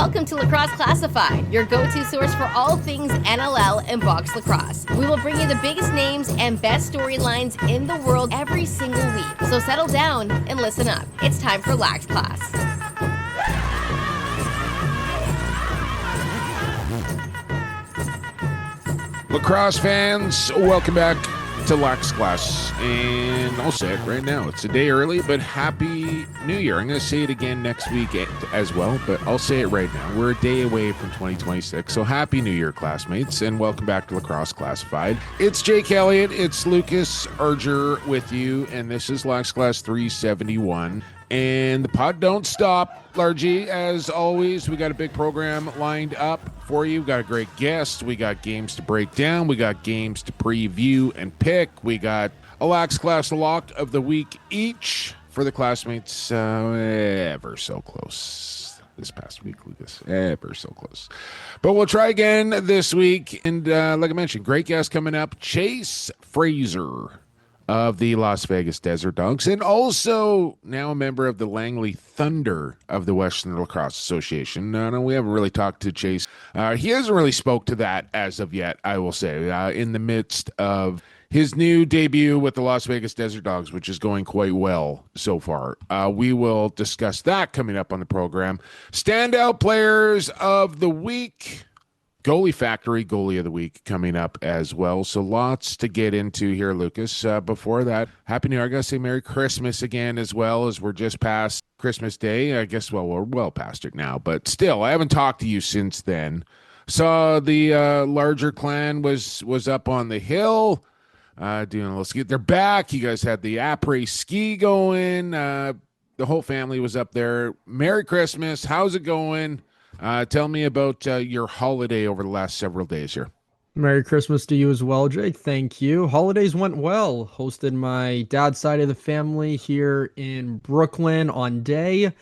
Welcome to Lacrosse Classified, your go-to source for all things NLL and box lacrosse. We will bring you the biggest names and best storylines in the world every single week. So settle down and listen up. It's time for Lax Class. Lacrosse fans, welcome back to Lax Class, and I'll say it right now, it's a day early, but Happy New Year. I'm going to say it again next week as well, but I'll say it right now. We're a day away from 2026, so Happy New Year, classmates, and welcome back to Lacrosse Classified. It's Jake Elliott, it's Lucas Arger with you, and this is Lax Class 371. And the pod don't stop, Largy. As always, we got a big program lined up for you. We got a great guest. We got games to break down. We got games to preview and pick. We got a Lax Class lock of the week each for the classmates. Ever so close this past week, Lucas. Ever so close. But we'll try again this week. And like I mentioned, great guest coming up, Chase Fraser of the Las Vegas Desert Dogs, and also now a member of the Langley Thunder of the Western Lacrosse Association. No, we haven't really talked to Chase. He hasn't really spoke to that as of yet, I will say, in the midst of his new debut with the Las Vegas Desert Dogs, which is going quite well so far. We will discuss that coming up on the program. Standout players of the week. Goalie Factory Goalie of the Week coming up as well. So lots to get into here, Lucas. Before that, Happy New Year. I got to say Merry Christmas again, as well, as we're just past Christmas Day. I guess, well, we're well past it now. But still, I haven't talked to you since then. Saw the larger clan was up on the hill doing a little ski. They're back. You guys had the après ski going. The whole family was up there. Merry Christmas. How's it going? Tell me about your holiday over the last several days here. Merry Christmas to you as well, Jake. Thank you. Holidays went well. Hosted my dad's side of the family here in Brooklyn on day.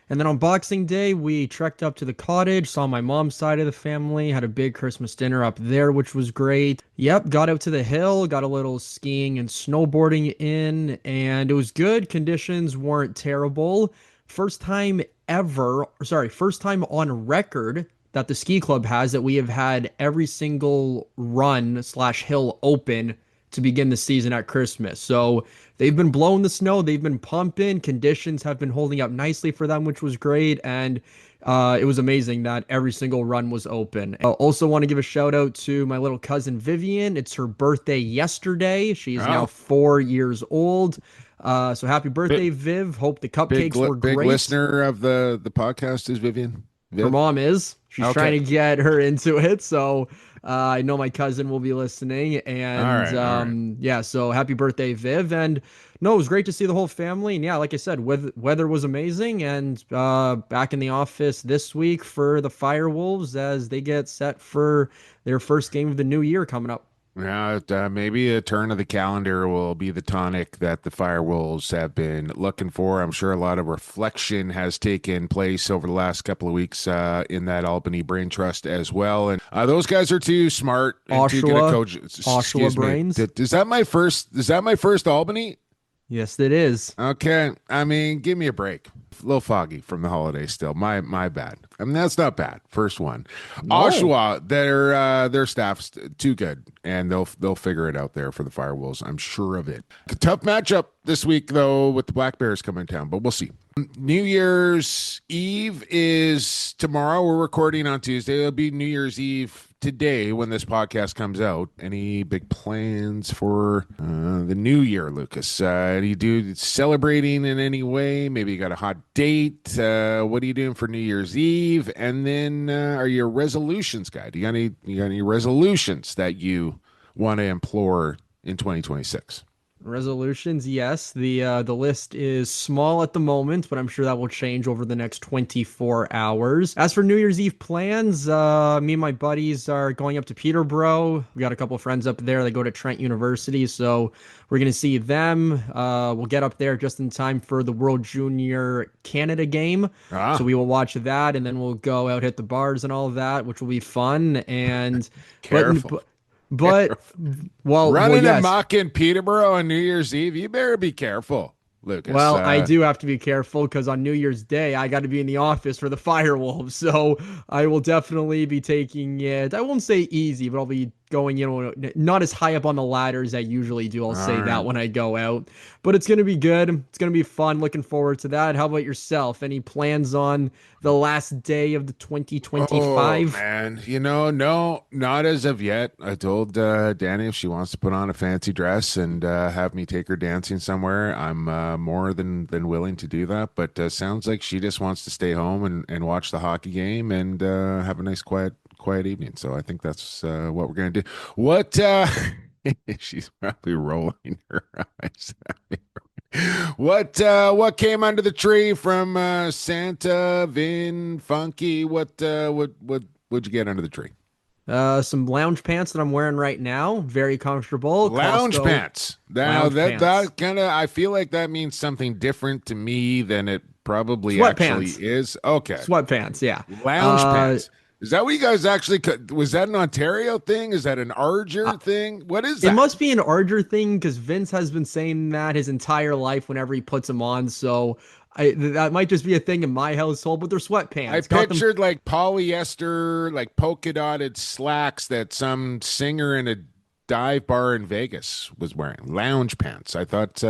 And then on Boxing Day, we trekked up to the cottage, saw my mom's side of the family, had a big Christmas dinner up there, which was great. Yep, got out to the hill, got a little skiing and snowboarding in, and it was good. Conditions weren't terrible. First time on record that the ski club has that we have had every single run/hill open to begin the season at Christmas. So they've been blowing the snow, they've been pumping, conditions have been holding up nicely for them, which was great, and it was amazing that every single run was open. I also want to give a shout out to my little cousin Vivian. It's her birthday yesterday. She's now 4 years old. So happy birthday, Viv. Hope the cupcakes were great. Big listener of the podcast is Vivian. Her mom is. She's trying to get her into it. So I know my cousin will be listening. And all right. Yeah, so happy birthday, Viv. And no, it was great to see the whole family. And yeah, like I said, weather was amazing. And back in the office this week for the Firewolves as they get set for their first game of the new year coming up. Yeah, maybe a turn of the calendar will be the tonic that the Firewolves have been looking for. I'm sure a lot of reflection has taken place over the last couple of weeks in that Albany Brain Trust as well. And those guys are too smart and too good at coaching. Oshawa brains. Is that my first Albany? Yes, it is. Okay. I mean, give me a break. A little foggy from the holidays still. My bad. I mean, that's not bad. First one. No. Oshawa, their staff's too good, and they'll figure it out there for the Firewolves. I'm sure of it. A tough matchup this week, though, with the Black Bears coming to town, but we'll see. New Year's Eve is tomorrow. We're recording on Tuesday. It'll be New Year's Eve today when this podcast comes out. Any big plans for the new year, Lucas? Do you do celebrating in any way? Maybe you got a hot date. What are you doing for New Year's Eve? And then are you a resolutions guy? Do you got any resolutions that you want to implore in 2026? Resolutions, yes. The list is small at the moment, but I'm sure that will change over the next 24 hours. As for New Year's Eve plans, me and my buddies are going up to Peterborough. We got a couple of friends up there. They go to Trent University, so we're going to see them. We'll get up there just in time for the World Junior Canada game. So we will watch that, and then we'll go out, hit the bars and all of that, which will be fun. And Careful. But running amok in Peterborough on New Year's Eve, you better be careful. Lucas. Well, I do have to be careful because on New Year's Day, I got to be in the office for the Firewolves. So I will definitely be taking it. I won't say easy, but I'll be going, not as high up on the ladder as I usually do. I'll say that when I go out. But it's going to be good. It's going to be fun. Looking forward to that. How about yourself? Any plans on the last day of the 2025? Oh man, no, not as of yet. I told Danny if she wants to put on a fancy dress and have me take her dancing somewhere, I'm more than willing to do that. But sounds like she just wants to stay home and watch the hockey game and have a nice quiet evening. So I think that's what we're gonna do. What? She's probably rolling her eyes at me. What came under the tree from Santa, Vin, Funky? What'd you get under the tree? Some lounge pants that I'm wearing right now. Very comfortable. Lounge Costco pants. Now lounge that pants. kind of I feel like that means something different to me than it probably actually Sweatpants. is. Okay. Sweatpants, yeah. Lounge pants. Is that what you guys actually was that an Ontario thing? Is that an Arger thing? What is that? It must be an Arger thing because Vince has been saying that his entire life whenever he puts them on. So that might just be a thing in my household, but they're sweatpants. I pictured like polyester, like polka dotted slacks that some singer in a dive bar in Vegas was wearing. Lounge pants. I thought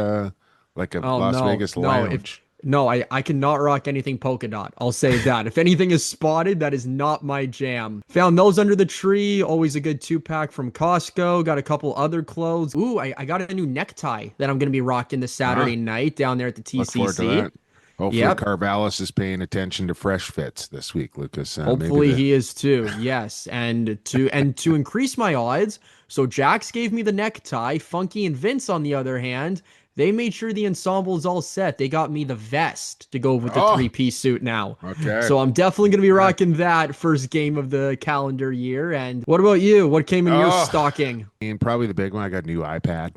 like a Las Vegas lounge. No, I cannot rock anything polka dot. I'll say that. If anything is spotted, that is not my jam. Found those under the tree. Always a good 2-pack from Costco. Got a couple other clothes. Ooh, I got a new necktie that I'm going to be rocking this Saturday night down there at the TCC. Look forward to that. Hopefully Carvallis is paying attention to fresh fits this week, Lucas. Hopefully he is too. Yes, and to increase my odds, so Jax gave me the necktie. Funky and Vince, on the other hand, they made sure the ensemble is all set. They got me the vest to go with the 3-piece suit now. Okay. So I'm definitely going to be rocking that first game of the calendar year. And what about you? What came in your stocking? And probably the big one, I got a new iPad.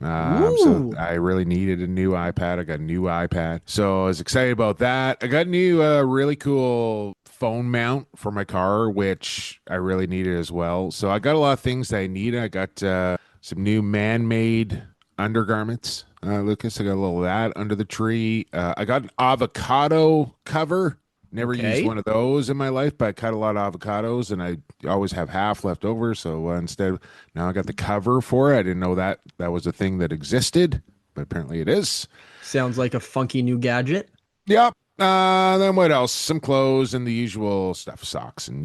So I really needed a new iPad. I got a new iPad. So I was excited about that. I got a new really cool phone mount for my car, which I really needed as well. So I got a lot of things that I need. I got some new man-made undergarments. Lucas, I got a little of that under the tree. I got an avocado cover. Never used one of those in my life, but I cut a lot of avocados, and I always have half left over. So instead, now I got the cover for it. I didn't know that was a thing that existed, but apparently it is. Sounds like a funky new gadget. Yep. Then what else? Some clothes and the usual stuff, socks and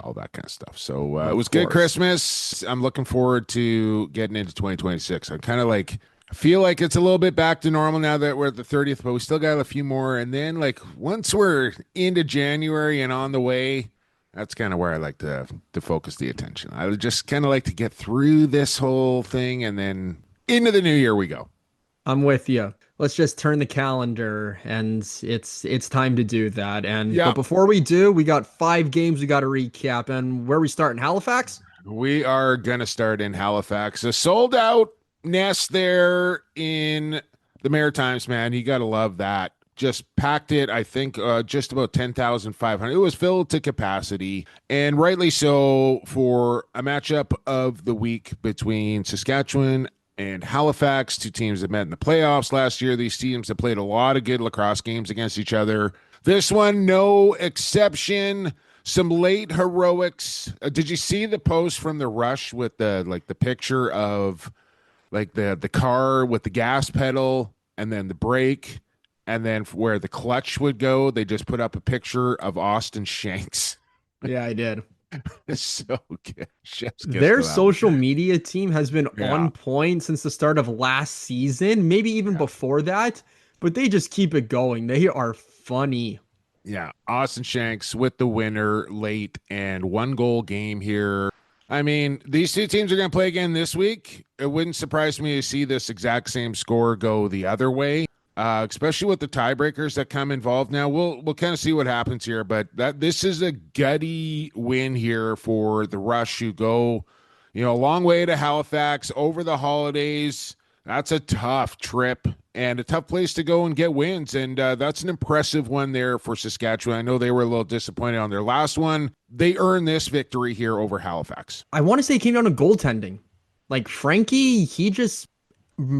all that kind of stuff. So it was good Christmas. I'm looking forward to getting into 2026. I'm kind of like, I feel like it's a little bit back to normal now that we're at the 30th, but we still got a few more. And then like once we're into January and on the way, that's kind of where I like to focus the attention. I would just kind of like to get through this whole thing and then into the new year we go. I'm with you. Let's just turn the calendar, and it's time to do that. And but before we do, we got 5 games we got to recap. And where we start in Halifax? We are gonna start in Halifax. A sold out nest there in the Maritimes, man. You gotta love that. Just packed it. I think just about 10,500. It was filled to capacity, and rightly so for a matchup of the week between Saskatchewan and Halifax, 2 teams that met in the playoffs last year. These teams have played a lot of good lacrosse games against each other. This one, no exception. Some late heroics. Did you see the post from the Rush with the picture of like the car with the gas pedal and then the brake and then where the clutch would go? They just put up a picture of Austin Shanks. Yeah, I did. It's so good. Their social media team has been on point since the start of last season, maybe even before that, but they just keep it going. They are funny. Yeah, Austin Shanks with the winner late and 1-goal game here. I mean, these 2 teams are going to play again this week. It wouldn't surprise me to see this exact same score go the other way. Especially with the tiebreakers that come involved now. We'll kind of see what happens here, but this is a gutty win here for the Rush, who go, a long way to Halifax over the holidays. That's a tough trip and a tough place to go and get wins, and that's an impressive one there for Saskatchewan. I know they were a little disappointed on their last one. They earned this victory here over Halifax. I want to say it came down to goaltending. Like Frankie,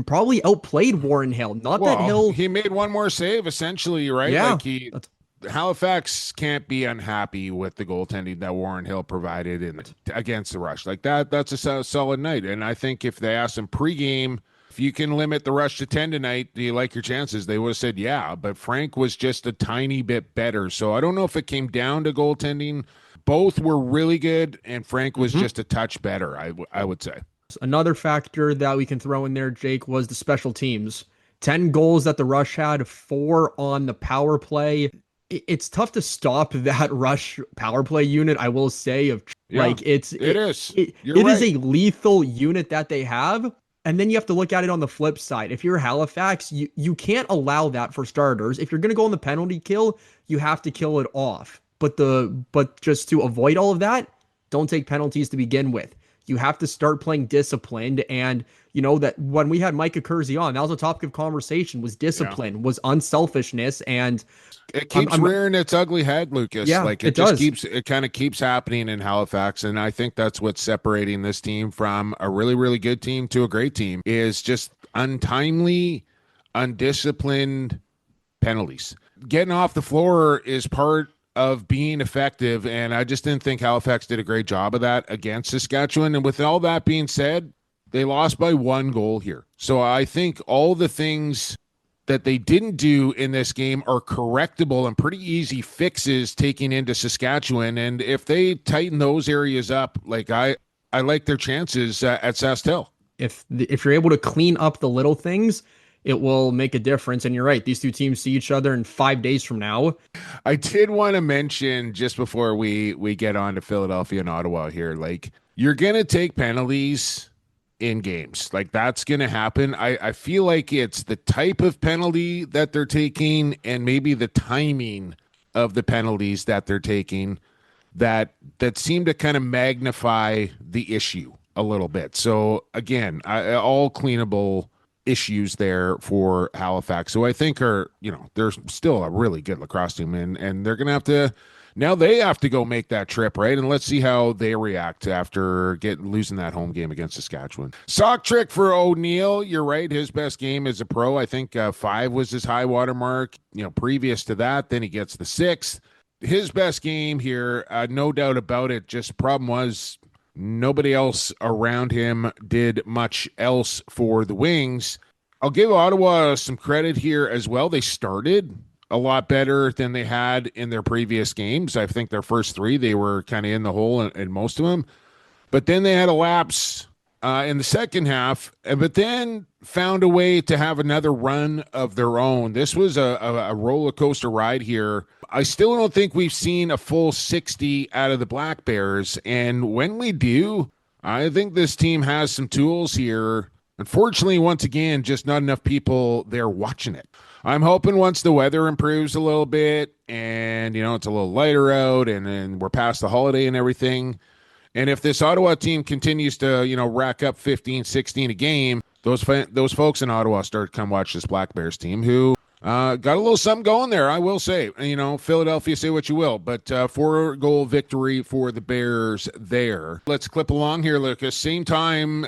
probably outplayed Warren Hill. Not that Well, Hill, he made one more save, essentially, right? yeah, Like Halifax can't be unhappy with the goaltending that Warren Hill provided against the Rush. Like that's a solid night. And I think if they asked him pregame, if you can limit the Rush to 10 tonight, do you like your chances? They would have said, yeah. But Frank was just a tiny bit better. So I don't know if it came down to goaltending. Both were really good, and Frank was just a touch better, I would say. another factor that we can throw in there, Jake, was the special teams. 10 goals that the Rush had, 4 on the power play. It's tough to stop that Rush power play unit, I will say, Yeah, like it is. You're it is right. a lethal unit that they have. And then you have to look at it on the flip side. If you're Halifax, you can't allow that for starters. If you're going to go on the penalty kill, you have to kill it off. But just to avoid all of that, don't take penalties to begin with. You have to start playing disciplined. And you know that when we had Micah Kersey on, that was a topic of conversation, was discipline, was unselfishness. And it keeps rearing its ugly head, Lucas. Yeah, Like it does. it kind of keeps happening in Halifax. And I think that's what's separating this team from a really, really good team to a great team is just untimely, undisciplined penalties. Getting off the floor is part of being effective. And I just didn't think Halifax did a great job of that against Saskatchewan. And with all that being said, they lost by 1 goal here. So I think all the things that they didn't do in this game are correctable and pretty easy fixes taking into Saskatchewan. And if they tighten those areas up, like I like their chances at Sask Hill. If you're able to clean up the little things, it will make a difference. And you're right, these two teams see each other in 5 days from now. I did want to mention just before we get on to Philadelphia and Ottawa here, like you're going to take penalties in games. Like that's going to happen. I feel like it's the type of penalty that they're taking and maybe the timing of the penalties that they're taking that seem to kind of magnify the issue a little bit. So again, all cleanable issues there for Halifax. So I think they're still a really good lacrosse team and they're going to have to now they have to go make that trip, right? And let's see how they react after losing that home game against Saskatchewan. Sock trick for O'Neill. You're right. His best game as a pro. I think 5 was his high water mark. Previous to that, then he gets the 6th. His best game here, no doubt about it. Just problem was nobody else around him did much else for the Wings. I'll give Ottawa some credit here as well. They started a lot better than they had in their previous games. I think their first 3, they were kind of in the hole in most of them. But then they had a lapse in the second half, but then found a way to have another run of their own. This was a roller coaster ride here. I still don't think we've seen a full 60 out of the Black Bears. And when we do, I think this team has some tools here. Unfortunately, once again, just not enough people there watching it. I'm hoping once the weather improves a little bit and, it's a little lighter out and we're past the holiday and everything. And if this Ottawa team continues to, rack up 15, 16 a game, those folks in Ottawa start to come watch this Black Bears team who got a little something going there, I will say. Philadelphia, say what you will, but 4-goal victory for the Bears there. Let's clip along here, Lucas. Same time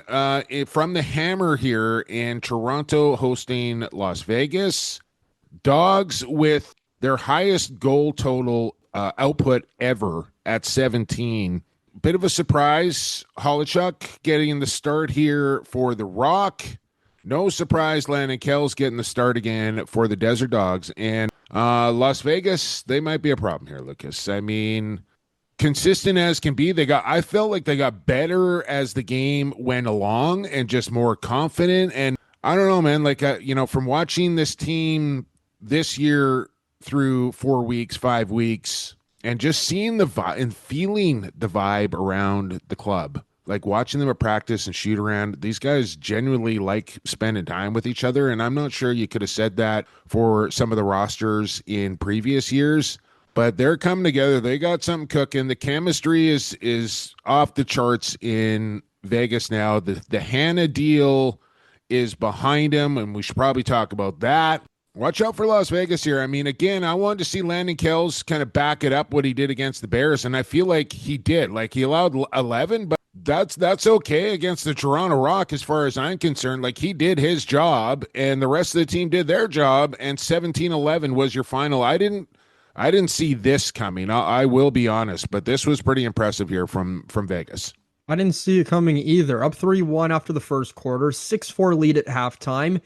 from the Hammer here in Toronto hosting Las Vegas. Dogs with their highest goal total output ever at 17. Bit of a surprise, Holichuk getting the start here for the Rock. No surprise, Landon Kells getting the start again for the Desert Dogs. And Las Vegas, they might be a problem here, Lucas. I mean, consistent as can be. I felt like they got better as the game went along and just more confident. And I don't know, man, like, from watching this team this year through 4 weeks, 5 weeks, and just seeing the vibe and feeling the vibe around the club, like watching them at practice and shoot around, these guys genuinely like spending time with each other. And I'm not sure you could have said that for some of the rosters in previous years, but they're coming together. They got something cooking. The chemistry is off the charts in Vegas now. The Hannah deal is behind him, and we should probably talk about that. Watch out for Las Vegas here. I mean, again, I wanted to see Landon Kells kind of back it up what he did against the Bears, and I feel like he did. Like, he allowed 11, That's okay against the Toronto Rock as far as I'm concerned. Like, he did his job and the rest of the team did their job, and 17-11 was your final. I didn't see this coming. I will be honest, but this was pretty impressive here from Vegas. I didn't see it coming either. Up 3-1 after the first quarter, 6-4 lead at halftime.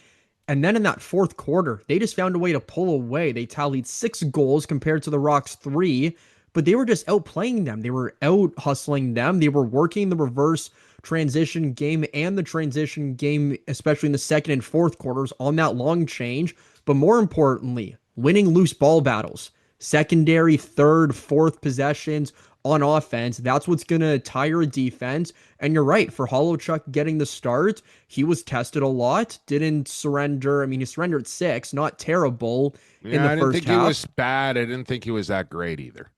And then in that fourth quarter, they just found a way to pull away. They tallied 6 goals compared to the Rock's 3, but they were just outplaying them. They were out hustling them. They were working the reverse transition game and the transition game, especially in the second and fourth quarters on that long change. But more importantly, winning loose ball battles, secondary, third, fourth possessions on offense. That's what's going to tire a defense. And you're right, for Holochuk getting the start, he was tested a lot, didn't surrender. I mean, he surrendered 6, not terrible in the first half. I didn't think he was bad. I didn't think he was that great either.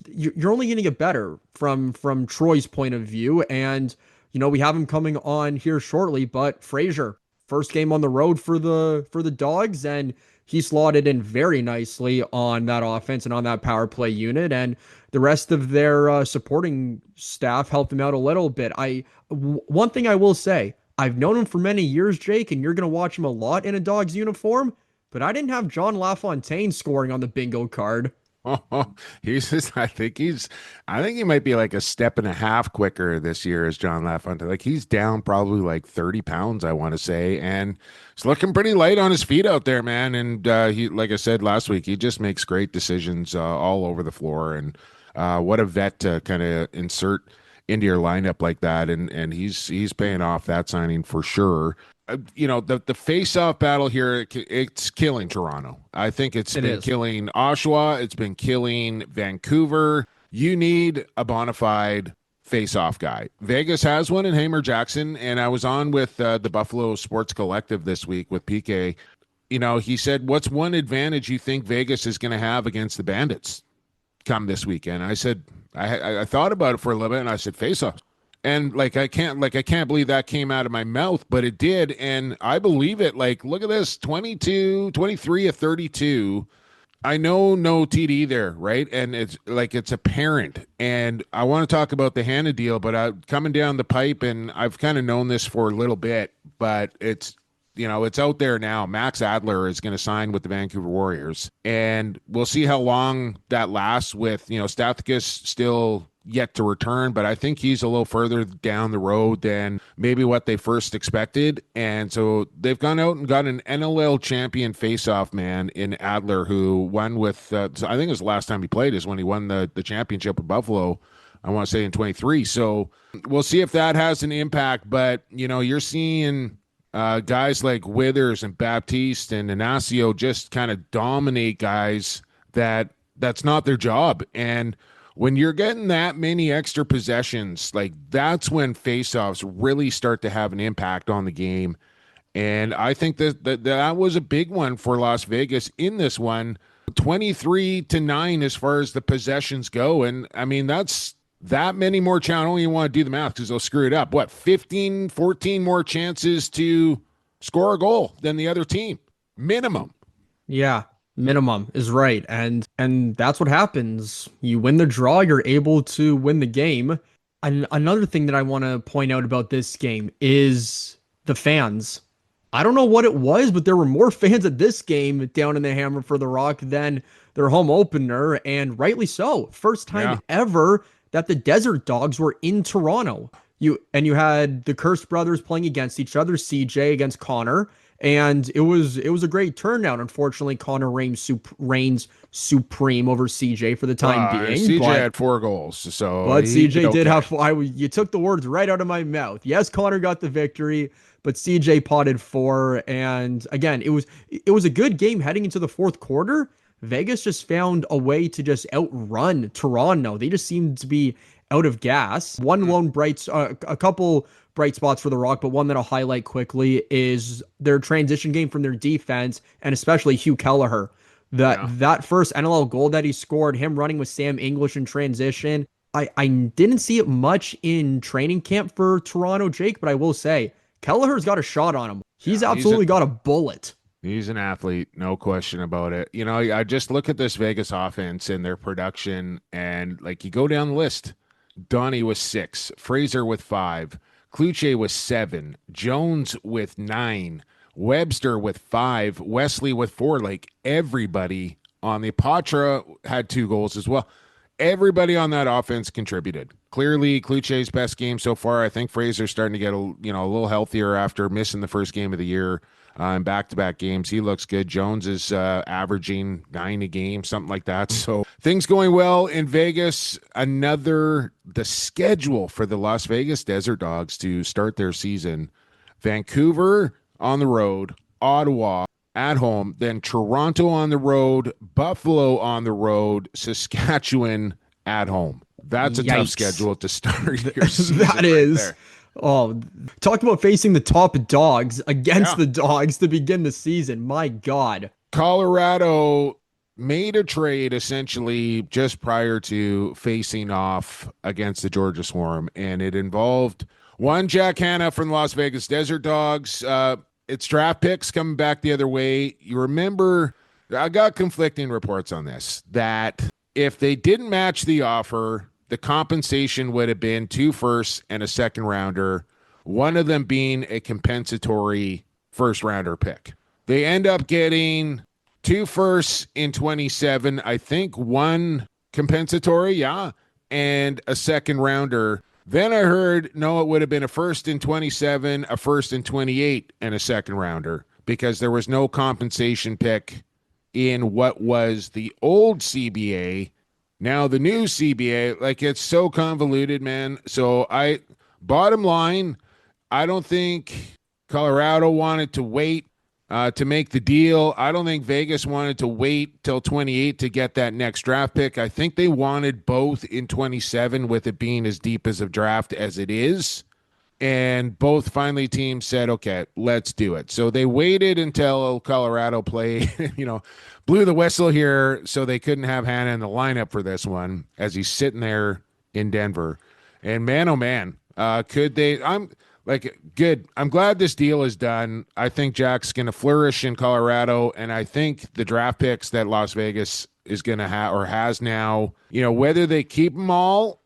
You're only going to get better from Troy's point of view. And, we have him coming on here shortly, but Fraser, first game on the road for the Dogs, and he slotted in very nicely on that offense and on that power play unit, and the rest of their supporting staff helped him out a little bit. One thing I will say, I've known him for many years, Jake, and you're going to watch him a lot in a Dogs uniform, but I didn't have John LaFontaine scoring on the bingo card. Oh, I think he might be like a step and a half quicker this year as John Lafontaine. Like, he's down probably like 30 pounds, I want to say, and he's looking pretty light on his feet out there, man. And he, like I said last week, he just makes great decisions all over the floor. And what a vet to kind of insert into your lineup like that. And he's paying off that signing for sure. The face-off battle here, it's killing Toronto. I think it's been killing Oshawa. It's been killing Vancouver. You need a bona fide face-off guy. Vegas has one in Hamer Jackson, and I was on with the Buffalo Sports Collective this week with PK. He said, what's one advantage you think Vegas is going to have against the Bandits come this weekend? I said, I thought about it for a little bit, and I said, face-off. And I can't believe that came out of my mouth, but it did. And I believe it. Like, look at this, 23 of 32. I know no TD there, right? And it's apparent. And I want to talk about the Hannah deal, but coming down the pipe, and I've kind of known this for a little bit, but it's out there now. Max Adler is going to sign with the Vancouver Warriors, and we'll see how long that lasts with, Stathakis still yet to return, but I think he's a little further down the road than maybe what they first expected. And so they've gone out and got an NLL champion face-off man in Adler, who won with, I think it was the last time he played is when he won the championship with Buffalo, I want to say in 23. So we'll see if that has an impact, but, you're seeing guys like Withers and Baptiste and Inacio just kind of dominate guys that's not their job. And when you're getting that many extra possessions, like, that's when faceoffs really start to have an impact on the game. And I think that was a big one for Las Vegas in this one, 23-9 as far as the possessions go. And I mean, that's that many more chances. I don't even want to do the math because they'll screw it up. 14 more chances to score a goal than the other team, minimum. Yeah. Minimum is right. And that's what happens. You win the draw, you're able to win the game. And another thing that I want to point out about this game is the fans. I don't know what it was, but there were more fans at this game down in the Hammer for the Rock than their home opener, and rightly so. First time ever that the Desert Dogs were in Toronto. You had the Curse brothers playing against each other, CJ against Connor. And it was a great turnout. Unfortunately, Connor reigns supreme over CJ for the time being. CJ had 4 goals, but CJ did have 4. You took the words right out of my mouth. Yes, Connor got the victory, but CJ potted 4. And again, it was a good game heading into the fourth quarter. Vegas just found a way to just outrun Toronto. They just seemed to be out of gas. A couple bright spots for the Rock, but one that I'll highlight quickly is their transition game from their defense, and especially Hugh Kelleher. That first NLL goal that he scored, him running with Sam English in transition, I didn't see it much in training camp for Toronto, Jake, but I will say, Kelleher's got a shot on him. He's absolutely got a bullet. He's an athlete, no question about it. I just look at this Vegas offense and their production, and you go down the list. Donnie with 6, Fraser with 5, Kluche with 7, Jones with 9, Webster with 5, Wesley with 4. Like everybody on the Patra had 2 goals as well. Everybody on that offense contributed. Clearly, Kluche's best game so far. I think Fraser's starting to get a little healthier after missing the first game of the year in back-to-back games. He looks good. Jones is averaging 9 a game, something like that. So things going well in Vegas. The schedule for the Las Vegas Desert Dogs to start their season: Vancouver on the road, Ottawa at home, then Toronto on the road, Buffalo on the road, Saskatchewan at home. That's a tough schedule to start your season. That is. Oh, talk about facing the top dogs against the dogs to begin the season. My God. Colorado made a trade essentially just prior to facing off against the Georgia Swarm, and it involved one Jack Hanna from the Las Vegas Desert Dogs. It's draft picks coming back the other way. You remember, I got conflicting reports on this, that if they didn't match the offer, the compensation would have been 2 firsts and a second rounder, one of them being a compensatory first rounder pick. They end up getting 2 firsts in 27, I think 1 compensatory, and a second rounder. Then I heard, no, it would have been a first in 27, a first in 28, and a second rounder, because there was no compensation pick in what was the old CBA. Now the new CBA, like, it's so convoluted, man. So bottom line, I don't think Colorado wanted to wait to make the deal. I don't think Vegas wanted to wait till 28 to get that next draft pick. I think they wanted both in 27, with it being as deep as a draft as it is. And both finally teams said, okay, let's do it. So they waited until Colorado played, blew the whistle here, so they couldn't have Hanna in the lineup for this one as he's sitting there in Denver. And man, oh man, could they? Good. I'm glad this deal is done. I think Jack's going to flourish in Colorado, and I think the draft picks that Las Vegas is going to have or has now, whether they keep them all,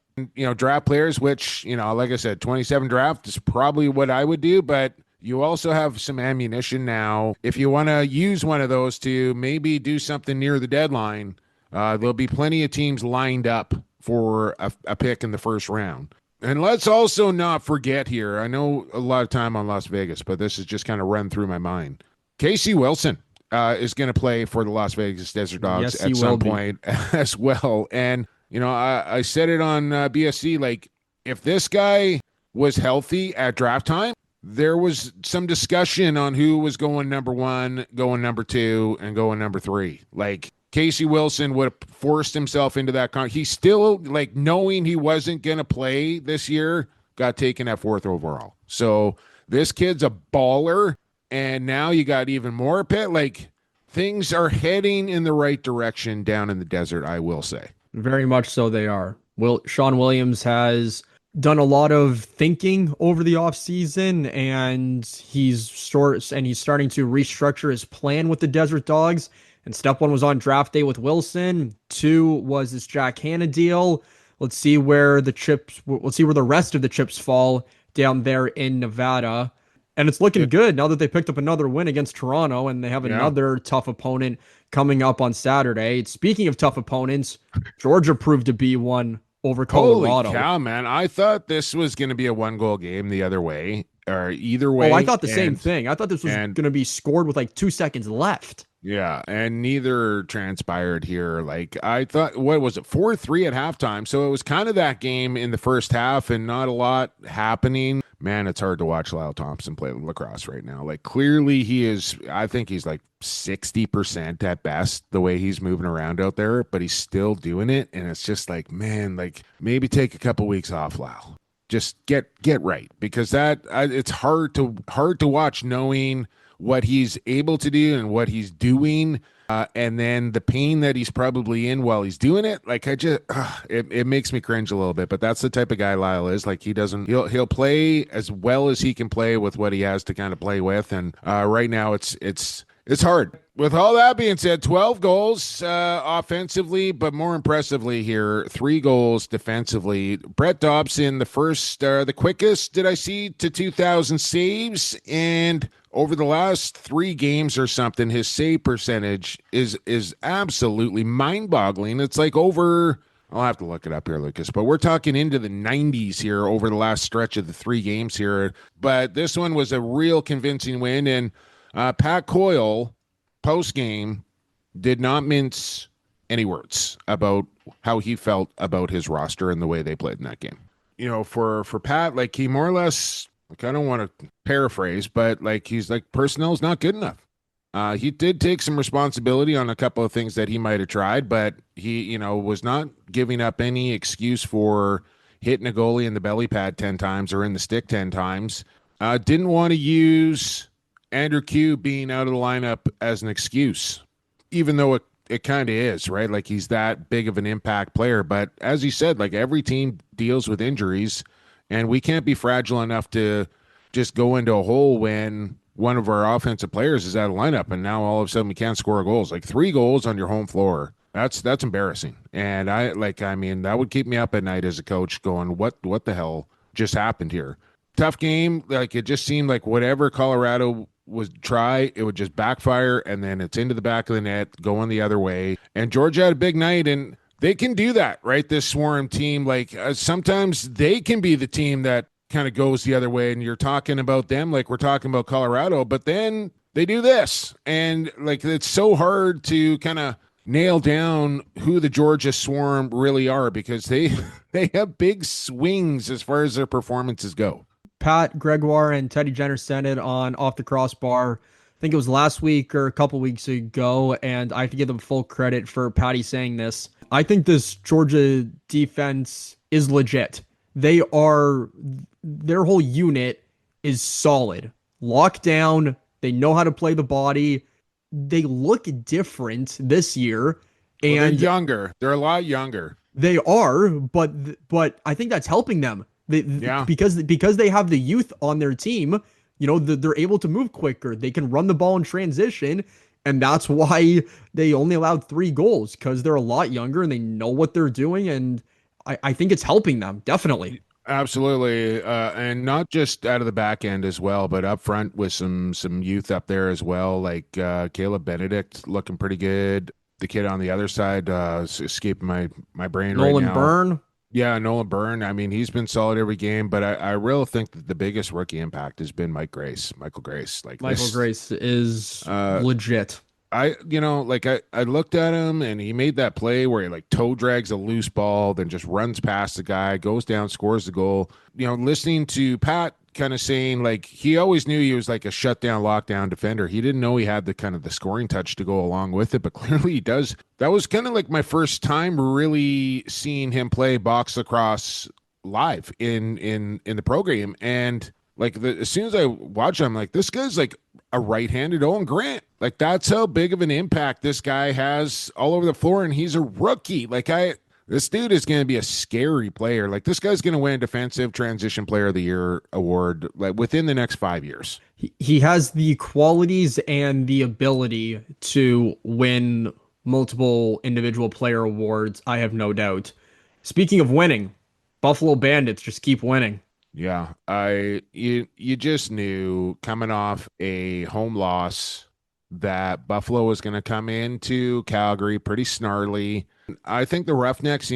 draft players, which, like I said, 27 draft is probably what I would do, but you also have some ammunition now. If you want to use one of those to maybe do something near the deadline, there'll be plenty of teams lined up for a pick in the first round. And let's also not forget here, I know a lot of time on Las Vegas, but this is just kind of run through my mind. Casey Wilson is going to play for the Las Vegas Desert Dogs at some point as well. And, I said it on BSC, like, if this guy was healthy at draft time, there was some discussion on who was going number 1, going number 2, and going number 3. Like, Casey Wilson would have forced himself into that. He still, knowing he wasn't going to play this year, got taken at 4th overall. So this kid's a baller, and now you got even more pit. Like, things are heading in the right direction down in the desert, I will say. Very much so they are. Sean Williams has done a lot of thinking over the offseason, and he's starting to restructure his plan with the Desert Dogs. And step 1 was on draft day with Wilson. 2 was this Jack Hanna deal. Let's see where the rest of the chips fall down there in Nevada. And it's looking good now that they picked up another win against Toronto, and they have another tough opponent coming up on Saturday. Speaking of tough opponents, Georgia proved to be one over Colorado. Holy cow, man. I thought this was going to be a 1-goal game the other way, or either way. Oh, I thought the same thing. I thought this was going to be scored with 2 seconds left. Yeah, and neither transpired here. Like, I thought, what was it, 4-3 at halftime? So it was kind of that game in the first half and not a lot happening. Man, it's hard to watch Lyle Thompson play lacrosse right now. Like, clearly I think he's 60% at best, the way he's moving around out there, but he's still doing it. And it's just maybe take a couple weeks off, Lyle. Just get right, because it's hard to watch, knowing what he's able to do and what he's doing, and then the pain that he's probably in while he's doing it. Like, it makes me cringe a little bit, but that's the type of guy Lyle is. Like, he'll play as well as he can play with what he has to kind of play with. And right now it's It's hard. With all that being said, 12 goals offensively, but more impressively here, 3 goals defensively. Brett Dobson, the quickest did I see to 2,000 saves, and over the last 3 games or something, his save percentage is absolutely mind-boggling. It's like over. I'll have to look it up here, Lucas, but we're talking into the 90s here over the last stretch of the 3 games here. But this one was a real convincing win, and Pat Coyle, post-game, did not mince any words about how he felt about his roster and the way they played in that game. You know, for Pat, like, he more or less, like, I don't want to paraphrase, but like, he's like, personnel's not good enough. He did take some responsibility on a couple of things that he might have tried, but he, was not giving up any excuse for hitting a goalie in the belly pad 10 times or in the stick 10 times. Didn't want to use Andrew Q being out of the lineup as an excuse, even though it kind of is, right? Like, he's that big of an impact player. But as he said, like, every team deals with injuries, and we can't be fragile enough to just go into a hole when one of our offensive players is out of lineup, and now all of a sudden we can't score goals. Like, 3 goals on your home floor. That's embarrassing. And that would keep me up at night as a coach going, what the hell just happened here? Tough game. Like, it just seemed like whatever Colorado would try, it would just backfire, and then it's into the back of the net, going the other way. And Georgia had a big night, and they can do that, right? This Swarm team, like, sometimes they can be the team that kind of goes the other way, and you're talking about them like we're talking about Colorado, but then they do this, and like, it's so hard to kind of nail down who the Georgia Swarm really are, because they have big swings as far as their performances go. Pat Gregoire and Teddy Jenner sent it on Off the Crossbar. I think it was last week or a couple weeks ago, and I have to give them full credit for Patty saying this. I think this Georgia defense is legit. Their whole unit is solid. Locked down. They know how to play the body. They look different this year. And they're younger. They're a lot younger. They are, but I think that's helping them. Because they have the youth on their team, they're able to move quicker. They can run the ball in transition, and that's why they only allowed 3 goals, because they're a lot younger and they know what they're doing, and I think it's helping them, definitely. Absolutely, and not just out of the back end as well, but up front with some youth up there as well, like Caleb Benedict looking pretty good. The kid on the other side, escaping my brain right now. Nolan Byrne. Yeah, Nolan Byrne. I mean, he's been solid every game, but I really think that the biggest rookie impact has been Michael Grace. Like, Michael Grace is legit. I looked at him, and he made that play where he like toe drags a loose ball, then just runs past the guy, goes down, scores the goal. Listening to Pat kind of saying, like, he always knew he was like a shutdown, lockdown defender. He didn't know he had the kind of the scoring touch to go along with it, but clearly he does. That was kind of like my first time really seeing him play box lacrosse live in the program, and like, as soon as I watch him, like, this guy's like a right-handed Owen Grant. Like, that's how big of an impact this guy has all over the floor, and he's a rookie. Like, this dude is going to be a scary player. Like, this guy's going to win Defensive Transition Player of the Year award like within the next 5 years. He has the qualities and the ability to win multiple individual player awards, I have no doubt. Speaking of winning, Buffalo Bandits just keep winning. Yeah, you just knew coming off a home loss that Buffalo was going to come into Calgary pretty snarly. I think the Roughnecks,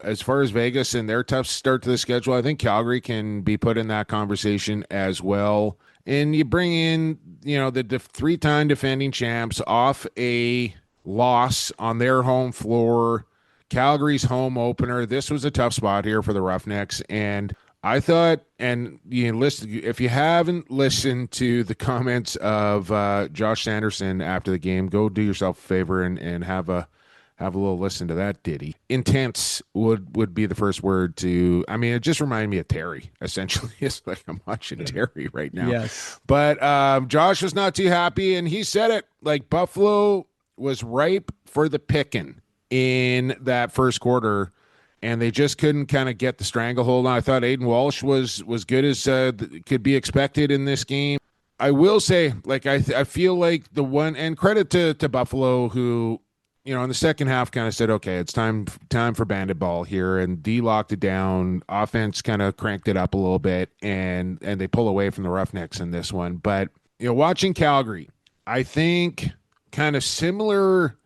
as far as Vegas and their tough start to the schedule, I think Calgary can be put in that conversation as well. And you bring in, the 3-time defending champs off a loss on their home floor, Calgary's home opener. This was a tough spot here for the Roughnecks, and I thought, and if you haven't listened to the comments of Josh Sanderson after the game, go do yourself a favor and have a little listen to that ditty. Intense would be the first word to. I mean, it just reminded me of Terry. Essentially, it's like I'm watching Terry right now. Yes. But Josh was not too happy, and he said it like Buffalo was ripe for the picking in that first quarter, and they just couldn't kind of get the stranglehold on. I thought Aiden Walsh was good as could be expected in this game. I will say, like, I feel like the one, and credit to Buffalo, who, in the second half kind of said, okay, it's time for bandit ball here, and D locked it down. Offense kind of cranked it up a little bit, and they pull away from the Roughnecks in this one. But watching Calgary, I think kind of similar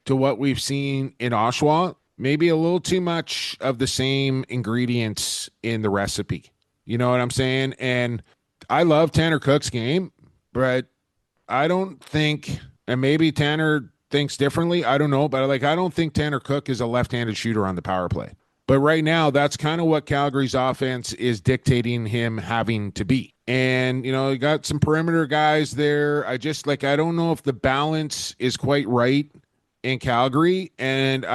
to what we've seen in Oshawa, maybe a little too much of the same ingredients in the recipe. You know what I'm saying? And I love Tanner Cook's game, but I don't think, and maybe Tanner thinks differently, I don't know, but I don't think Tanner Cook is a left-handed shooter on the power play. But right now, that's kind of what Calgary's offense is dictating him having to be. And, you got some perimeter guys there. I don't know if the balance is quite right in Calgary. And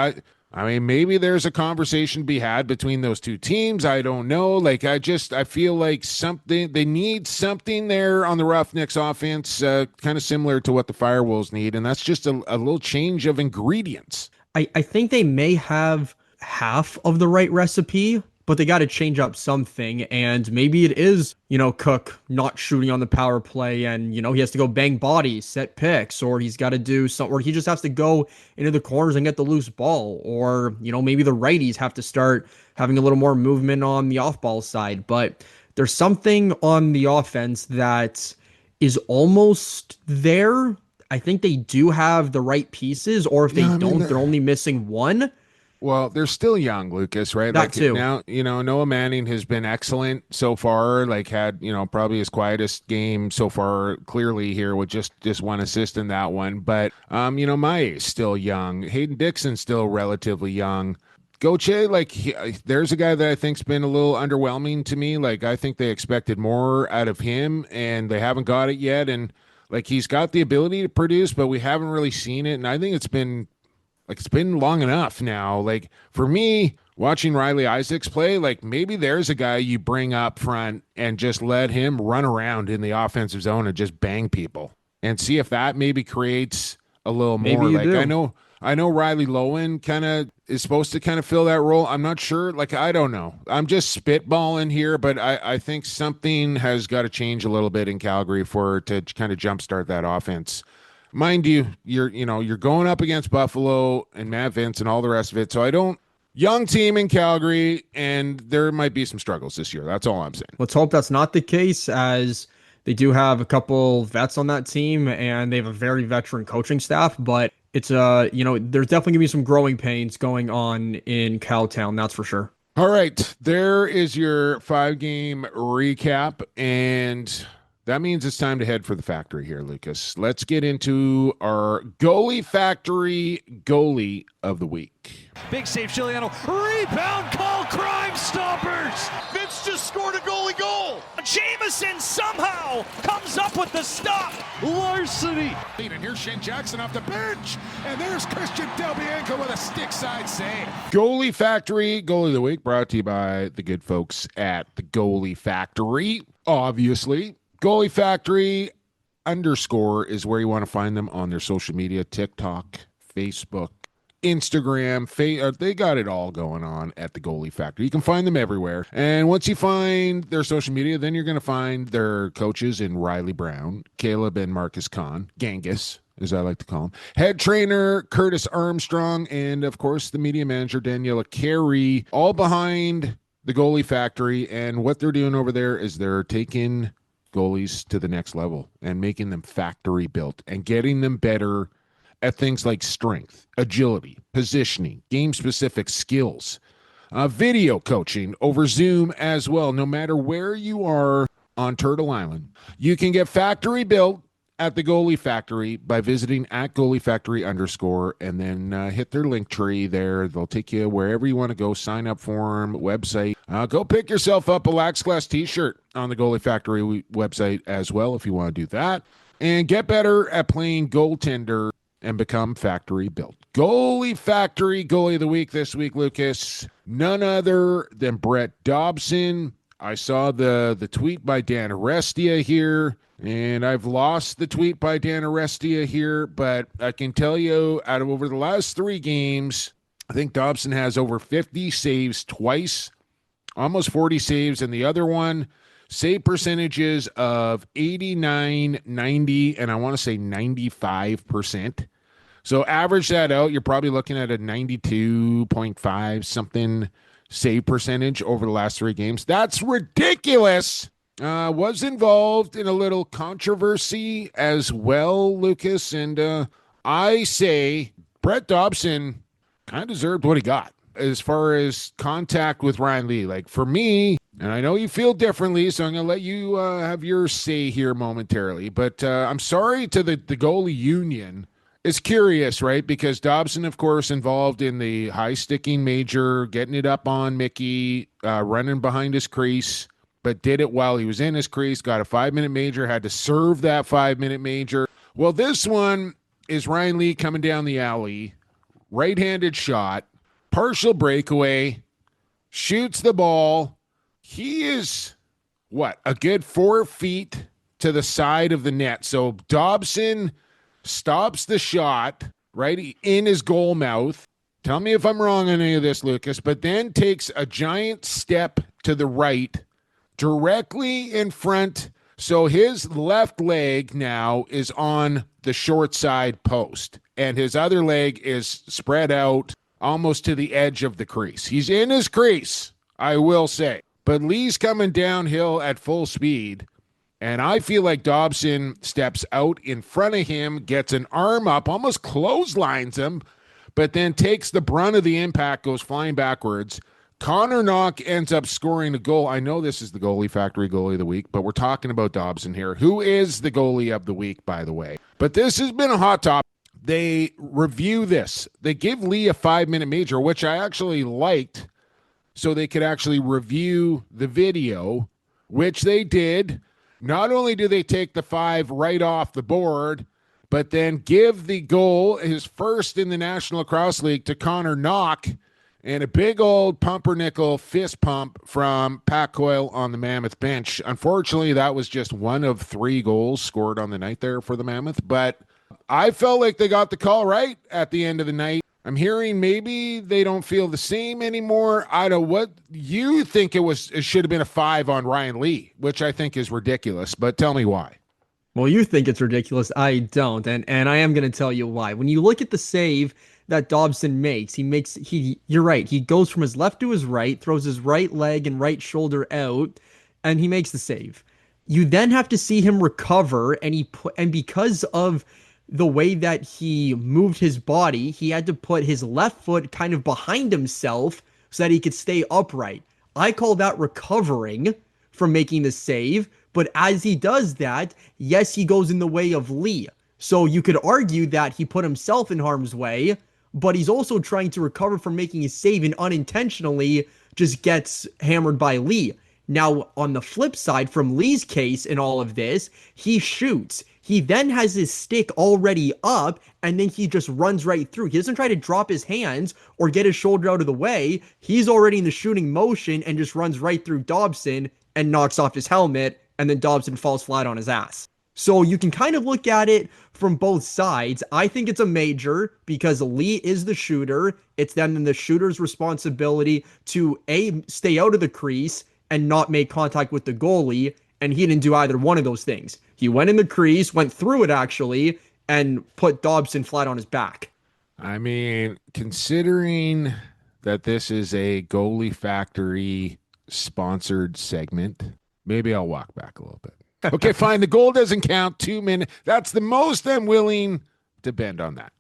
I mean, maybe there's a conversation to be had between those two teams. I don't know. I feel like they need something there on the Roughnecks offense, kind of similar to what the Firewolves need. And that's just a little change of ingredients. I think they may have half of the right recipe, but they got to change up something. And maybe it is, Cook not shooting on the power play, and, he has to go bang bodies, set picks, or he's got to do something, or he just has to go into the corners and get the loose ball. Or, maybe the righties have to start having a little more movement on the off ball side. But there's something on the offense that is almost there. I think they do have the right pieces, or if they don't, they're only missing one. Well, they're still young, Lucas, right? That too. Now, Noah Manning has been excellent so far, had, probably his quietest game so far, clearly here with just one assist in that one. But, Mai's still young. Hayden Dixon's still relatively young. Goche, there's a guy that I think's been a little underwhelming to me. I think they expected more out of him, and they haven't got it yet. And, he's got the ability to produce, but we haven't really seen it. And I think it's been long enough now. For me, watching Riley Isaacs play, maybe there's a guy you bring up front and just let him run around in the offensive zone and just bang people and see if that maybe creates a little more. I know Riley Lowen kind of is supposed to kind of fill that role. I'm not sure. I don't know. I'm just spitballing here, but I think something has got to change a little bit in Calgary to kind of jumpstart that offense. Mind you, you're going up against Buffalo and Matt Vince and all the rest of it. So young team in Calgary, and there might be some struggles this year. That's all I'm saying. Let's hope that's not the case, as they do have a couple vets on that team, and they have a very veteran coaching staff. But it's there's definitely gonna be some growing pains going on in Cowtown. That's for sure. All right, there is your 5-game recap, and that means it's time to head for the factory here, Lucas. Let's get into our Goalie Factory Goalie of the Week. Big save, Giuliano. Rebound call, Crime Stoppers. Vince just scored a goalie goal. Jameson somehow comes up with the stop. Larceny. And here's Shane Jackson off the bench. And there's Christian Del Bianco with a stick side save. Goalie Factory Goalie of the Week, brought to you by the good folks at the Goalie Factory, obviously. Goalie Factory _ is where you want to find them on their social media, TikTok, Facebook, Instagram. They got it all going on at the Goalie Factory. You can find them everywhere. And once you find their social media, then you're going to find their coaches in Riley Brown, Caleb and Marcus Kahn, Genghis, as I like to call him, head trainer Curtis Armstrong, and, of course, the media manager Daniela Carey, all behind the Goalie Factory. And what they're doing over there is they're taking goalies to the next level and making them factory built and getting them better at things like strength, agility, positioning, game specific skills, video coaching over Zoom as well. No matter where you are on Turtle Island, you can get factory built at the Goalie Factory by visiting at Goalie Factory _ and then hit their link tree there. They'll take you wherever you want to go. Sign up for them, website. Go pick yourself up a Lax Class t-shirt on the Goalie Factory website as well if you want to do that. And get better at playing goaltender and become factory built. Goalie Factory Goalie of the Week this week, Lucas. None other than Brett Dobson. I saw the tweet by Dan Arestia here. And I've lost the tweet by Dan Arestia here, but I can tell you out of over the last 3 games, I think Dobson has over 50 saves twice, almost 40 saves. And the other one, Save percentages of 89, 90, and I want to say 95%. So average that out, you're probably looking at a 92.5 something save percentage over the last 3 games. That's ridiculous. Was involved in a little controversy as well, Lucas, and I say Brett Dobson kind of deserved what he got as far as contact with Ryan Lee. Like, for me, and I know you feel differently, so I'm going to let you have your say here momentarily, but I'm sorry to the goalie union. It's curious, right? Because Dobson, of course, involved in the high-sticking major, getting it up on Mickey, running behind his crease, but did it while he was in his crease, got a 5-minute major, had to serve that 5-minute major. Well, this one is Ryan Lee coming down the alley, right-handed shot, partial breakaway, shoots the ball. He is, a good 4 feet to the side of the net. So Dobson stops the shot right in his goal mouth. Tell me if I'm wrong on any of this, Lucas, but then takes a giant step to the right, directly in front. So his left leg now is on the short side post, and his other leg is spread out almost to the edge of the crease. He's in his crease, I will say. But Lee's coming downhill at full speed. And I feel like Dobson steps out in front of him, gets an arm up, almost clotheslines him, but then takes the brunt of the impact, goes flying backwards. Connor Knock ends up scoring a goal. I know this is the Goalie Factory Goalie of the Week, but we're talking about Dobson here, who is the goalie of the week, by the way. But this has been a hot topic. They review this. They give Lee a 5-minute major, which I actually liked, so they could actually review the video, which they did. Not only do they take the 5 right off the board, but then give the goal, his first in the National Lacrosse League, to Connor Knock, and a big old pumpernickel fist pump from Pat Coyle on the Mammoth bench. Unfortunately, that was just one of 3 goals scored on the night there for the Mammoth, but I felt like they got the call right at the end of the night. I'm hearing maybe they don't feel the same anymore. I don't know what you think it should have been a 5 on Ryan Lee, which I think is ridiculous, but tell me why. Well, you think it's ridiculous. I don't. And I am going to tell you why. When you look at the save that Dobson makes, you're right. He goes from his left to his right, throws his right leg and right shoulder out, and he makes the save. You then have to see him recover, and because of the way that he moved his body, he had to put his left foot kind of behind himself so that he could stay upright. I call that recovering from making the save, but as he does that, yes, he goes in the way of Lee. So you could argue that he put himself in harm's way, but he's also trying to recover from making a save and unintentionally just gets hammered by Lee. Now, on the flip side, from Lee's case in all of this, he shoots. He then has his stick already up, and then he just runs right through. He doesn't try to drop his hands or get his shoulder out of the way. He's already in the shooting motion and just runs right through Dobson and knocks off his helmet, and then Dobson falls flat on his ass. So you can kind of look at it from both sides. I think it's a major because Lee is the shooter. It's then the shooter's responsibility to stay out of the crease and not make contact with the goalie, and he didn't do either one of those things. He went in the crease, went through it actually, and put Dobson flat on his back. I mean, considering that this is a Goalie Factory sponsored segment, maybe I'll walk back a little bit. Okay, fine. The goal doesn't count. 2 minutes. That's the most I'm willing to bend on that.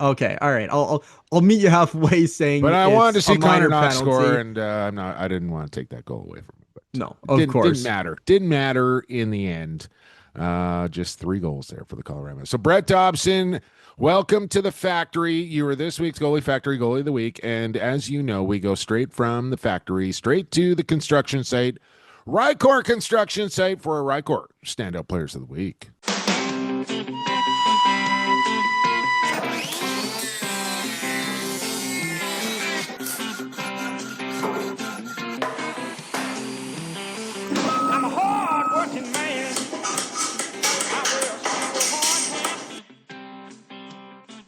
Okay, all right. I'll meet you halfway saying. But I wanted to see Connor Knock penalty. score, and I didn't want to take that goal away from him. But no, of course, didn't matter in the end. Just 3 goals there for the Colorado. So Brett Dobson, welcome to the factory. You are this week's Goalie Factory Goalie of the Week, and as you know, we go straight from the factory straight to the construction site, RyCor Construction site, for our RyCor Standout Players of the Week.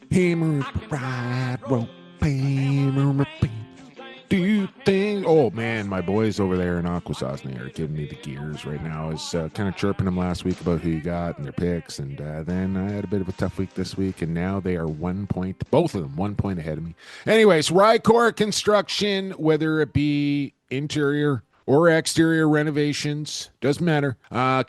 Hammer, ride, rope, hammer, do thing. Oh, man, my boys over there in Akwesasne are giving me the gears right now. I was kind of chirping them last week about who you got and their picks, and then I had a bit of a tough week this week, and now they are 1 point, both of them, 1 point ahead of me. Anyways, RyCor Construction, whether it be interior or exterior renovations, doesn't matter.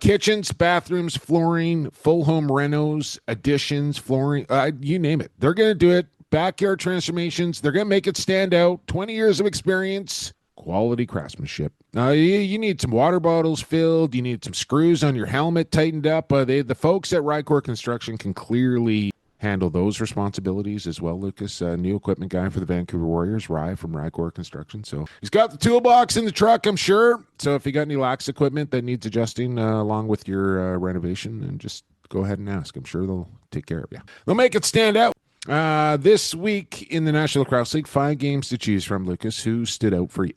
Kitchens, bathrooms, flooring, full home renos, additions, flooring, you name it. They're going to do it. Backyard transformations, they're going to make it stand out. 20 years of experience, quality craftsmanship. You need some water bottles filled. You need some screws on your helmet tightened up. The folks at RyCor Construction can clearly handle those responsibilities as well, Lucas. New equipment guy for the Vancouver Warriors, Rye from RyCor Construction. So he's got the toolbox in the truck, I'm sure. So if you got any Lax equipment that needs adjusting along with your renovation, then just go ahead and ask. I'm sure they'll take care of you. They'll make it stand out. This week in the National Lacrosse League, 5 games to choose from, Lucas. Who stood out for you?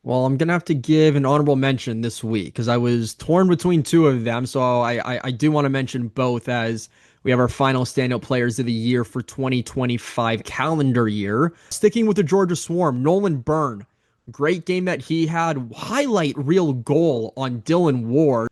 Well, I'm going to have to give an honorable mention this week because I was torn between 2 of them. So I do want to mention both as we have our final standout players of the year for 2025 calendar year. Sticking with the Georgia Swarm, Nolan Byrne. Great game that he had. Highlight reel goal on Dylan Ward.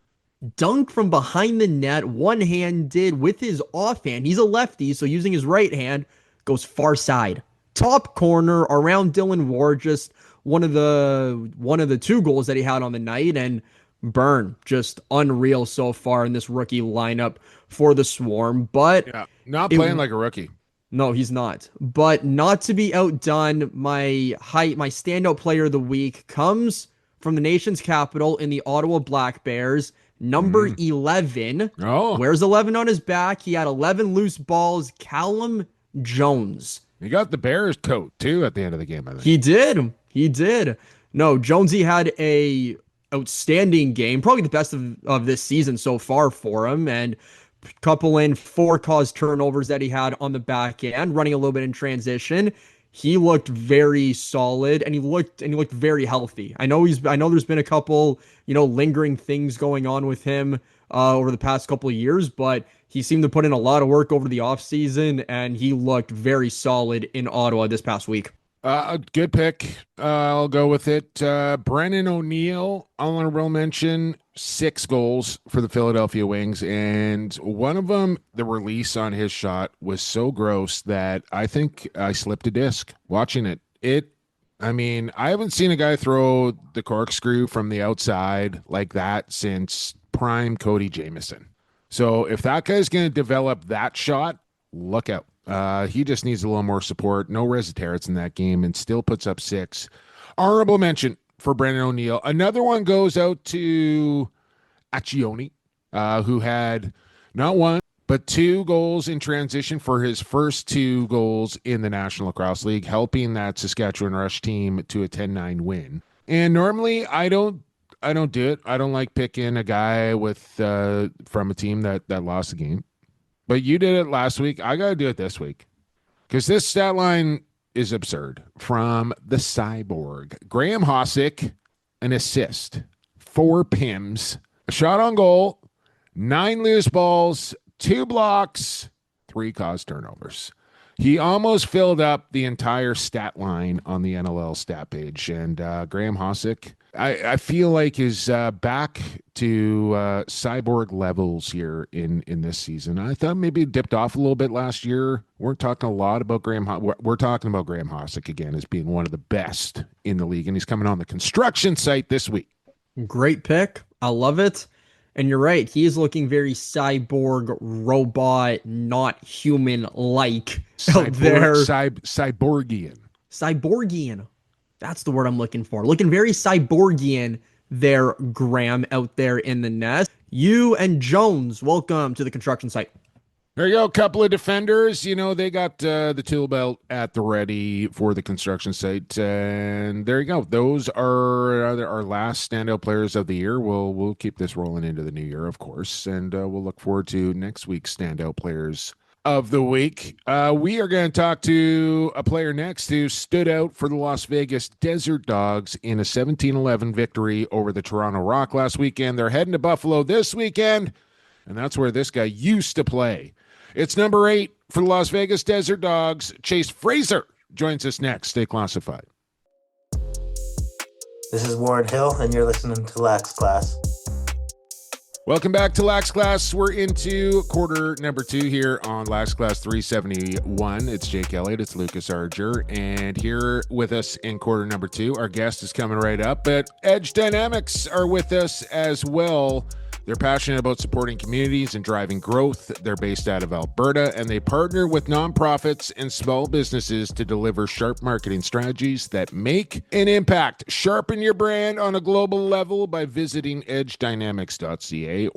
Dunked from behind the net, one-handed with his offhand. He's a lefty, so using his right hand, goes far side. Top corner around Dylan Ward, just one of the 2 goals that he had on the night, and Byrne, just unreal so far in this rookie lineup for the Swarm. But yeah, not playing like a rookie. No, he's not. But not to be outdone, my standout player of the week comes from the nation's capital in the Ottawa Black Bears. Number 11. Oh. Wears 11 on his back. He had 11 loose balls. Callum Jones. He got the Bears coat, too, at the end of the game, I think. He did. No, Jonesy had a outstanding game. Probably the best of this season so far for him. And couple in 4 caused turnovers that he had on the back end, running a little bit in transition. He looked very solid, and he looked very healthy. I know there's been a couple, lingering things going on with him over the past couple of years, but he seemed to put in a lot of work over the offseason, and he looked very solid in Ottawa this past week. Good pick. I'll go with it. Brennan O'Neill, honorable mention, 6 goals for the Philadelphia Wings, and one of them, the release on his shot was so gross that I think I slipped a disc watching it. I haven't seen a guy throw the corkscrew from the outside like that since prime Cody Jamieson. So if that guy's going to develop that shot, look out. He just needs a little more support. No Resetarits in that game and still puts up 6. Honorable mention for Brendan O'Neill. Another one goes out to Accioni, who had not 1, but 2 goals in transition for his first 2 goals in the National Lacrosse League, helping that Saskatchewan Rush team to a 10-9 win. And normally I don't do it. I don't like picking a guy with from a team that lost the game. But you did it last week. I got to do it this week because this stat line is absurd. From the Cyborg, Graham Hosick, an assist, 4 PIMs, a shot on goal, 9 loose balls, 2 blocks, 3 caused turnovers. He almost filled up the entire stat line on the NLL stat page. And Graham Hosick, I feel like is back to cyborg levels here in this season. I thought maybe it dipped off a little bit last year. We're talking a lot about we're talking about Graham Hosick again as being one of the best in the league, and he's coming on the construction site this week. Great pick. I love it. And you're right. He is looking very cyborg, robot, not human-like out there. Cyborgian. Cyborgian. That's the word I'm looking for. Looking very cyborgian there, Graham, out there in the nest. You and Jones, welcome to the construction site. There you go. A couple of defenders. They got the tool belt at the ready for the construction site. And there you go. Those are our last standout players of the year. We'll keep this rolling into the new year, of course. And we'll look forward to next week's standout players of the week. We are going to talk to a player next who stood out for the Las Vegas Desert Dogs in a 17-11 victory over the Toronto Rock last weekend. They're heading to Buffalo this weekend, and that's where this guy used to play. It's number 8 for the Las Vegas Desert Dogs. Chase Fraser joins us next. Stay classified. This is Warren Hill, and you're listening to Lax Class. Welcome back to Lax Class. We're into quarter number 2 here on Lax Class 371. It's Jake Elliott, it's Lucas Arger, and here with us in quarter number 2, our guest is coming right up, but Edge Dynamics are with us as well. They're passionate about supporting communities and driving growth. They're based out of Alberta, and they partner with nonprofits and small businesses to deliver sharp marketing strategies that make an impact. Sharpen your brand on a global level by visiting edgedynamics.ca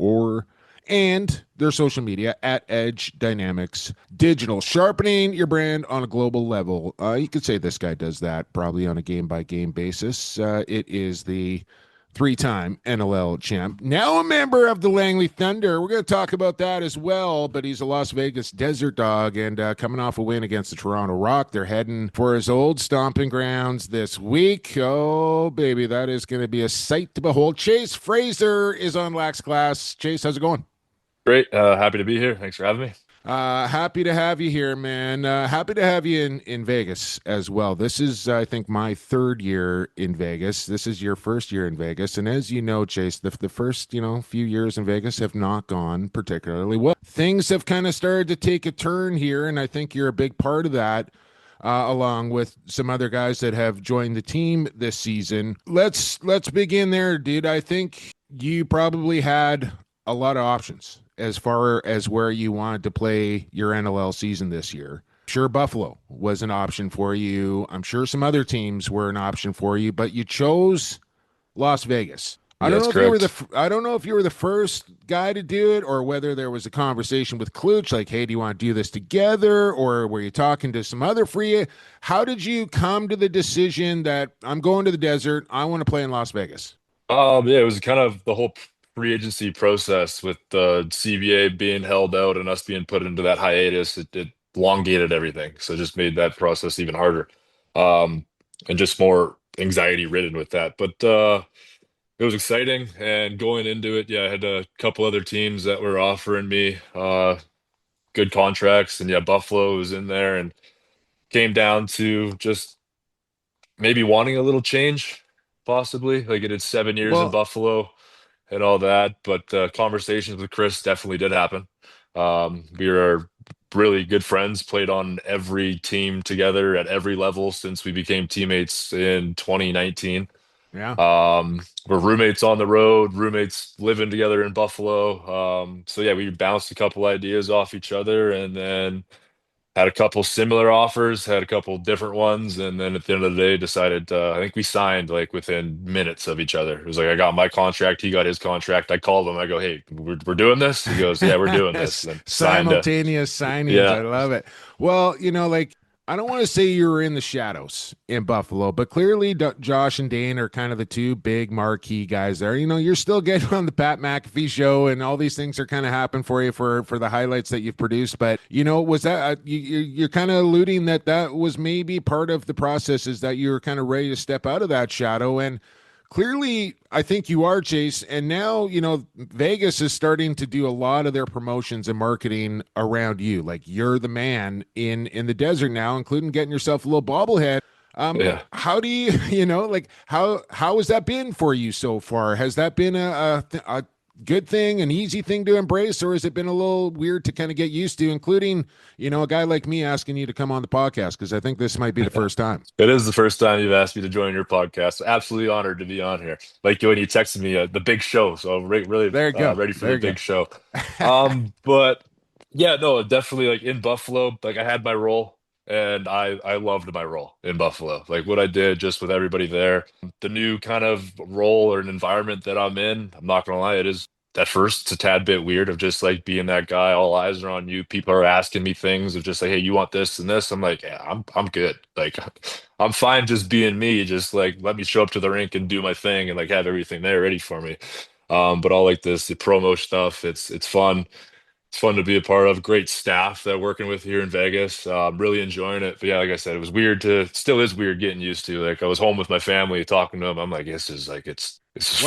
and their social media at Edge Dynamics Digital. Sharpening your brand on a global level. You could say this guy does that probably on a game-by-game basis. It is the 3-time NLL champ, now a member of the Langley Thunder. We're going to talk about that as well, but he's a Las Vegas Desert Dog, and coming off a win against the Toronto Rock. They're heading for his old stomping grounds this week. Oh, baby, that is going to be a sight to behold. Chase Fraser is on Lax Class. Chase, how's it going? Great. Happy to be here. Thanks for having me. Happy to have you here, man. Happy to have you in Vegas as well. This is, I think, my 3rd year in Vegas. This is your 1st year in Vegas. And as you know, Chase, the first, few years in Vegas have not gone particularly well. Things have kind of started to take a turn here, and I think you're a big part of that, along with some other guys that have joined the team this season. Let's begin there, dude. I think you probably had a lot of options as far as where you wanted to play your NLL season this year. Sure, Buffalo was an option for you. I'm sure some other teams were an option for you, but you chose Las Vegas. I don't know if you were the first guy to do it, or whether there was a conversation with Klutch, like, hey, do you want to do this together, or were you talking to some other free? How did you come to the decision that I'm going to the desert, I want to play in Las Vegas? Yeah, it was kind of the whole free agency process with the CBA being held out and us being put into that hiatus. It elongated everything, so it just made that process even harder, and just more anxiety ridden with that. But it was exciting, and going into it, I had a couple other teams that were offering me good contracts, and Buffalo was in there, and came down to just maybe wanting a little change, possibly. Like, it had 7 years in Buffalo and all that, but conversations with Chris definitely did happen. We are really good friends, played on every team together at every level since we became teammates in 2019. We're roommates on the road, roommates living together in Buffalo. We bounced a couple ideas off each other, and then had a couple similar offers, had a couple different ones, and then at the end of the day decided, I think we signed like within minutes of each other. It was like, I got my contract, he got his contract. I called him, I go, hey, we're doing this? He goes, yeah, we're doing this. And simultaneous signings. Yeah. I love it. Well, I don't want to say you were in the shadows in Buffalo, but clearly Josh and Dane are kind of the two big marquee guys there. You're still getting on the Pat McAfee show, and all these things are kind of happening for you for the highlights that you've produced. But, was that you're kind of alluding that was maybe part of the process, is that you're kind of ready to step out of that shadow. And clearly, I think you are, Chase. And now, Vegas is starting to do a lot of their promotions and marketing around you. Like, you're the man in the desert now, including getting yourself a little bobblehead. How do you, how has that been for you so far? Has that been a good thing, an easy thing to embrace, or has it been a little weird to kind of get used to, including, a guy like me asking you to come on the podcast? Because I think this might be the first time. It is the first time you've asked me to join your podcast. Absolutely honored to be on here. Like when you texted me the big show, so really there you go. Ready for the big show. But definitely, like in Buffalo, like I had my role, and I loved my role in Buffalo. Like what I did just with everybody there, the new kind of role or an environment that I'm in, I'm not gonna lie, it is at first it's a tad bit weird of just like being that guy, all eyes are on you, people are asking me things of just like, hey, you want this and this? I'm like, yeah, I'm good. Like I'm fine just being me, just like let me show up to the rink and do my thing and like have everything there ready for me. But all like the promo stuff, it's fun. It's fun to be a part of. Great staff that working with here in Vegas. Really enjoying it. But yeah, like I said, it was still is weird getting used to. Like I was home with my family talking to them. I'm like, this is one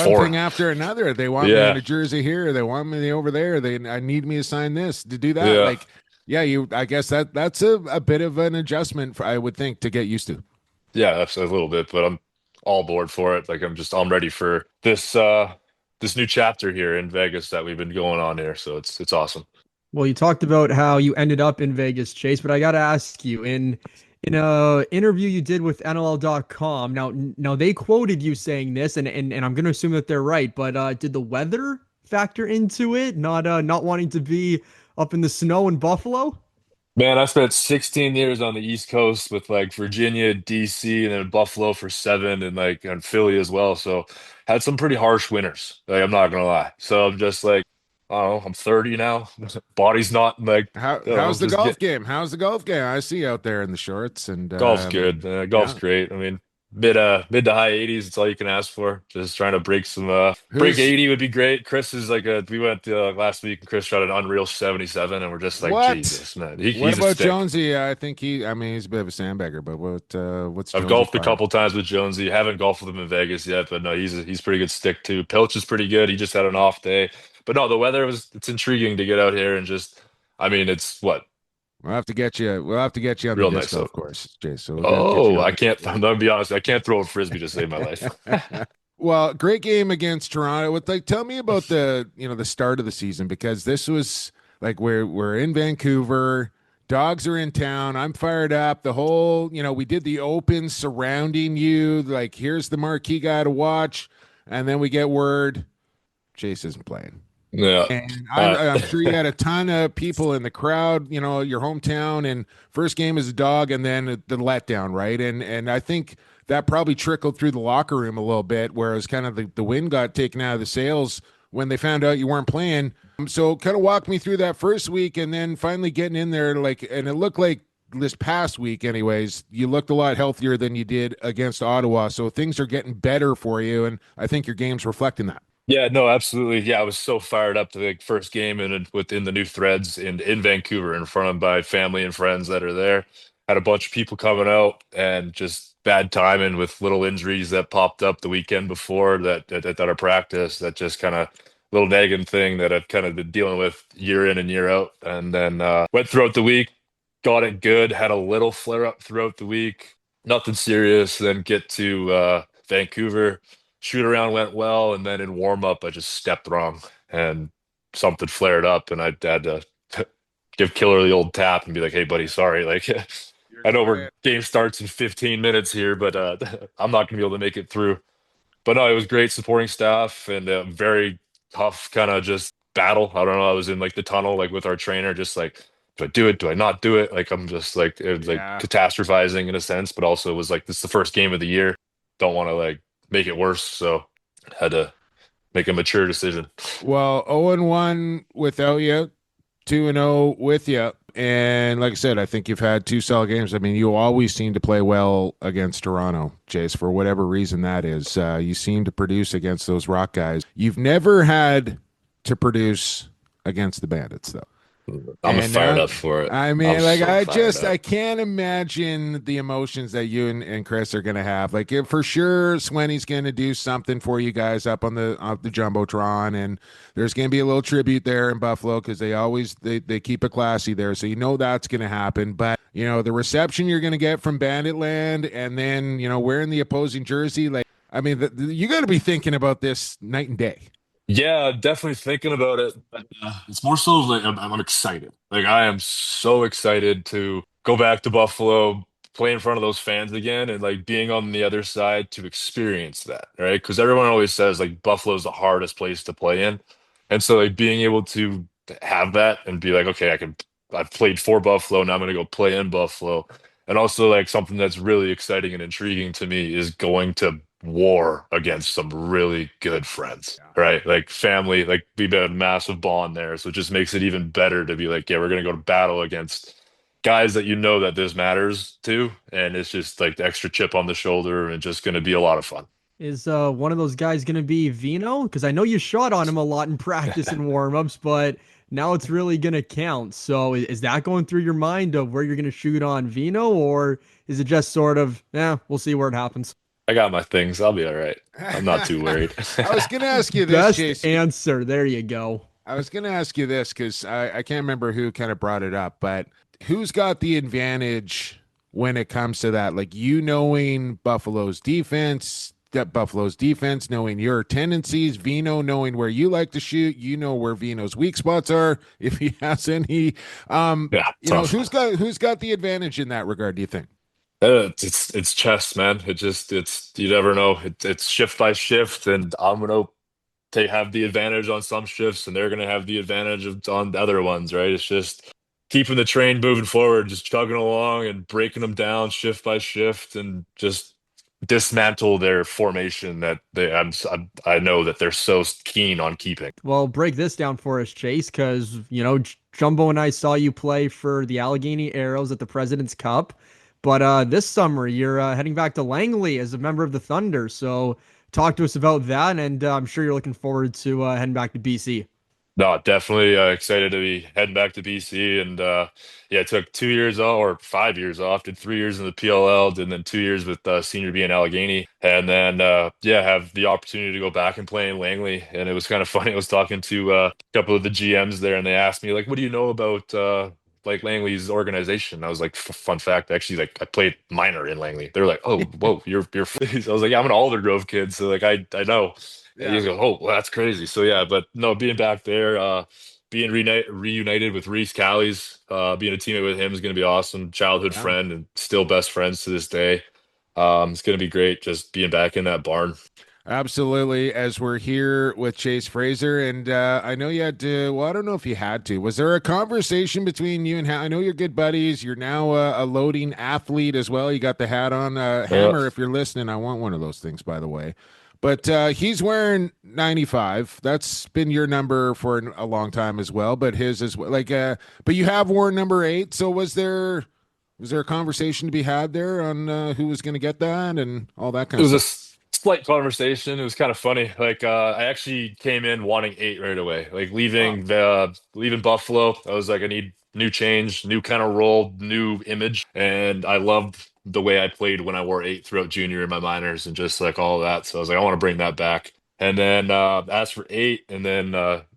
foreign thing after another. They want me in a jersey here. They want me over there. I need me to sign this to do that. I guess that's a bit of an adjustment I would think to get used to. Yeah, that's a little bit, but all aboard for it. Like I'm ready for this new chapter here in Vegas that we've been going on here. So it's awesome. Well, you talked about how you ended up in Vegas, Chase, but I got to ask you in a interview you did with NLL.com. Now they quoted you saying this, and I'm going to assume that they're right. But did the weather factor into it? Not wanting to be up in the snow in Buffalo? Man, I spent 16 years on the East Coast with like Virginia, DC, and then Buffalo for 7, and like and Philly as well. So had some pretty harsh winters. Like I'm not gonna lie. So I'm just like, I don't know, I'm 30 now. Body's not like How's the just golf get game? How's the golf game? I see you out there in the shorts and golf's good. Golf's yeah. great. I mean, mid to high 80s, it's all you can ask for. Just trying to break Who's 80 would be great. Chris is like we went last week and Chris shot an unreal 77, and we're just like, what? Jesus, man. What He's a about stick. Jonesy? I think I mean, he's a bit of a sandbagger, but what's I've Jonesy golfed a par? couple times with Jonesy. Haven't golfed with him in Vegas yet, but no, he's pretty good stick too. Pilch is pretty good. He just had an off day. But no, the weather it's intriguing to get out here and just I mean, it's what We'll have to get you. We'll have to get you on the real disc nice golf out. course, Jay. So we're gonna get you Oh, on I the. can't I'm gonna be honest, I can't throw a frisbee to save my life. Well, great game against Toronto. With like, tell me about the start of the season, because this was like we're in Vancouver. Dogs are in town. I'm fired up. The whole, we did the open surrounding you. Like, here's the marquee guy to watch, and then we get word Chase isn't playing. Yeah. And Uh, I'm sure you had a ton of people in the crowd, your hometown, and first game as a dog, and then the letdown, right? And I think that probably trickled through the locker room a little bit, whereas kind of the wind got taken out of the sails when they found out you weren't playing. So kind of walk me through that first week, and then finally getting in there, like, and it looked like this past week, anyways, you looked a lot healthier than you did against Ottawa. So things are getting better for you, and I think your game's reflecting that. Yeah, no, absolutely. Yeah, I was so fired up to the first game and within the new threads in Vancouver in front of my family and friends that are there. Had a bunch of people coming out and just bad timing with little injuries that popped up the weekend before that are practice that just kind of little nagging thing that I've kind of been dealing with year in and year out. And then went throughout the week, got it good, had a little flare up throughout the week, nothing serious. Then get to Vancouver, shoot around went well, and then in warm up I just stepped wrong and something flared up, and I had to give Killer the old tap and be like, "Hey, buddy, sorry. Like, You're I know good. we're game starts in 15 minutes here, but I'm not gonna be able to make it through." But no, it was great supporting staff and a very tough kind of just battle. I don't know. I was in like the tunnel, like with our trainer, just like, do I do it? Do I not do it? Like I'm just like it was like Yeah. catastrophizing in a sense, but also it was like this is the first game of the year. Don't want to like make it worse, so had to make a mature decision. Well, 0-1 without you, 2-0 with you. And like I said, I think you've had two solid games. I mean, you always seem to play well against Toronto, Chase, for whatever reason that is. You seem to produce against those Rock guys. You've never had to produce against the Bandits, though. I'm And fired up for it. I mean, I'm like, so fired I up. can't imagine the emotions that you and Chris are going to have. Like, for sure, Swenny's going to do something for you guys up on the Jumbotron, and there's going to be a little tribute there in Buffalo because they keep it classy there. So that's going to happen. But, the reception you're going to get from Bandit Land, and then, wearing the opposing jersey, like, I mean, you got to be thinking about this night and day. Yeah, definitely thinking about it. But, it's more so like I'm excited. Like I am so excited to go back to Buffalo, play in front of those fans again, and like being on the other side to experience that, right? Because everyone always says like Buffalo's the hardest place to play in, and so like being able to have that and be like, okay, I've played for Buffalo, now I'm gonna go play in Buffalo, and also like something that's really exciting and intriguing to me is going to war against some really good friends, right? Like family, like we've got a massive bond there. So it just makes it even better to be like, yeah, we're gonna go to battle against guys that that this matters to. And it's just like the extra chip on the shoulder and just gonna be a lot of fun. Is one of those guys going to be Vino? Because I know you shot on him a lot in practice and warmups, but now it's really going to count. So is that going through your mind of where you're going to shoot on Vino, or is it just sort of, we'll see where it happens? I got my things. I'll be all right. I'm not too worried. I was going to ask you this, Best Jason. answer. There you go. I was going to ask you this because I can't remember who kind of brought it up, but who's got the advantage when it comes to that? Like, knowing Buffalo's defense, Buffalo's defense, knowing your tendencies, Vino knowing where you like to shoot, you know where Vino's weak spots are, if he has any. Yeah, You know, tough. who's got the advantage in that regard, do you think? It's chess, man. It's you never know. It's shift by shift, and I'm gonna have the advantage on some shifts, and they're gonna have the advantage on the other ones, right? It's just keeping the train moving forward, just chugging along and breaking them down shift by shift, and just dismantle their formation that I know that they're so keen on keeping. Well, break this down for us, Chase, because, Jumbo and I saw you play for the Allegheny Arrows at the President's Cup. But this summer, you're heading back to Langley as a member of the Thunder. So talk to us about that, and I'm sure you're looking forward to heading back to BC. No, definitely excited to be heading back to BC. And yeah, it took 2 years off or 5 years off, did 3 years in the PLL, and then 2 years with senior B in Allegheny. And then, yeah, have the opportunity to go back and play in Langley. And it was kind of funny. I was talking to a couple of the GMs there, and they asked me, like, what do you know about like Langley's organization? I was like, fun fact, actually, like I played minor in Langley. They're like, oh, whoa, you're. I was like, yeah, I'm an Aldergrove kid, so like I know. And you go, oh, well, that's crazy. So yeah, but no, being back there, being reunited with Reese Callies, being a teammate with him is going to be awesome. Childhood friend and still best friends to this day. It's going to be great just being back in that barn. Absolutely. As we're here with Chase Fraser, and I know you had to, well, I don't know if you had to. Was there a conversation between you and I know you're good buddies. You're now a loading athlete as well. You got the hat on. Hammer, if you're listening, I want one of those things, by the way. But he's wearing 95. That's been your number for a long time as well. But his is like, but you have worn number 8. So was there a conversation to be had there on who was going to get that and all that kind It of was stuff? a slight conversation. It was kind of funny. Like I actually came in wanting 8 right away. Like leaving Buffalo, I was like, I need new change, new kind of role, new image, and I loved the way I played when I wore 8 throughout junior and my minors and just like all of that. So I was like, I want to bring that back. And then asked for 8, and then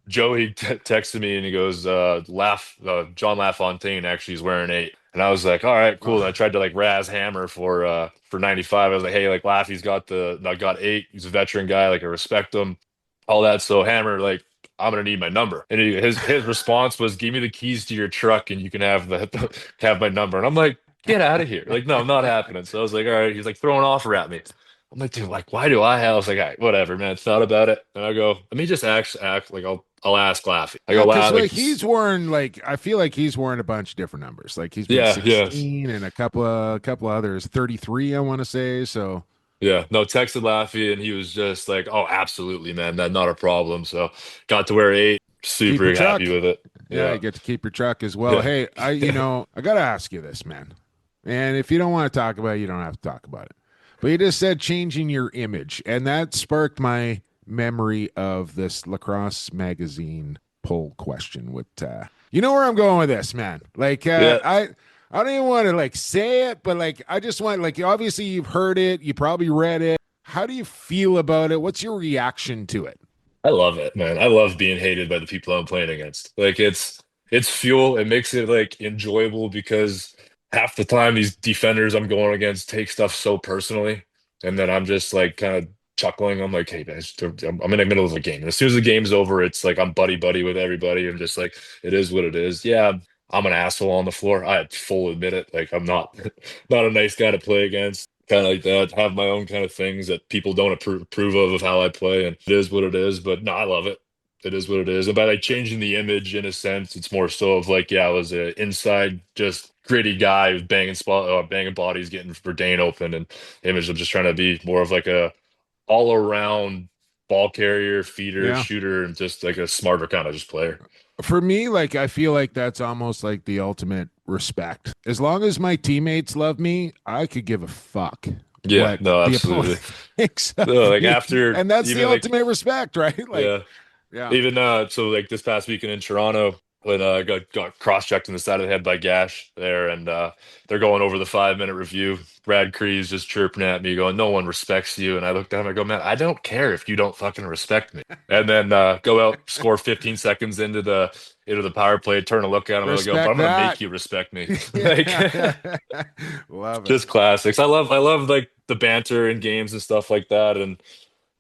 Joey texted me and he goes, John LaFontaine actually is wearing 8. And I was like, all right, cool. And I tried to like razz Hammer for 95. I was like, hey, like Laffy's got 8. He's a veteran guy. Like I respect him, all that. So Hammer, like, I'm gonna need my number. And his response was, give me the keys to your truck and you can have have my number. And I'm like, get out of here. Like, no, not happening. So I was like, all right. He's like throwing an offer at me. I'm like, dude, like, why do I have? I was like, all right, whatever, man. Thought about it. And I go, let me just act like I'll ask Laffy. I go, Because like, he's worn like I feel like he's worn a bunch of different numbers. Like he's been 16 and a couple of others, 33, I want to say. So yeah, no, texted Laffy and he was just like, oh, absolutely, man. That's not a problem. So got to wear 8, super happy with it. Yeah, you get to keep your truck as well. Yeah. Hey, I gotta ask you this, man. And if you don't want to talk about it, you don't have to talk about it. But you just said changing your image, and that sparked my memory of this Lacrosse magazine poll question with you know where I'm going with this, man. Like I don't even want to like say it, but like I just want, like, obviously you've heard it, you probably read it. How do you feel about it? What's your reaction to it? I love it, man. I love being hated by the people I'm playing against. Like it's fuel. It makes it like enjoyable because half the time these defenders I'm going against take stuff so personally, and then I'm just like kind of chuckling. I'm like, hey guys, I'm in the middle of a game. And as soon as the game's over, it's like I'm buddy with everybody. I'm just like, it is what it is. Yeah, I'm an asshole on the floor. I full admit it. Like I'm not not a nice guy to play against. Kind of like that. Have my own kind of things that people don't approve of how I play, and it is what it is. But no, I love it. It is what it is. And by like changing the image in a sense, it's more so of like, yeah, I was an inside, just gritty guy who's banging bodies, getting Verdane open, and image. I'm just trying to be more of like a all around ball carrier, feeder, shooter, and just like a smarter kind of just player. For me, like I feel like that's almost like the ultimate respect. As long as my teammates love me, I could give a fuck. Yeah, no, absolutely. No, like after, and that's the ultimate respect, right? Like, yeah. Even so, like this past weekend in Toronto, when I got cross-checked in the side of the head by Gash there, and they're going over the 5-minute review. Brad Kree's just chirping at me, going, "No one respects you." And I look down, and I go, "Man, I don't care if you don't fucking respect me." And then go out, score 15 seconds into the power play, turn a look at him, and I go, "I'm gonna make you respect me." Like, love it. Just classics. I love like the banter in games and stuff like that, and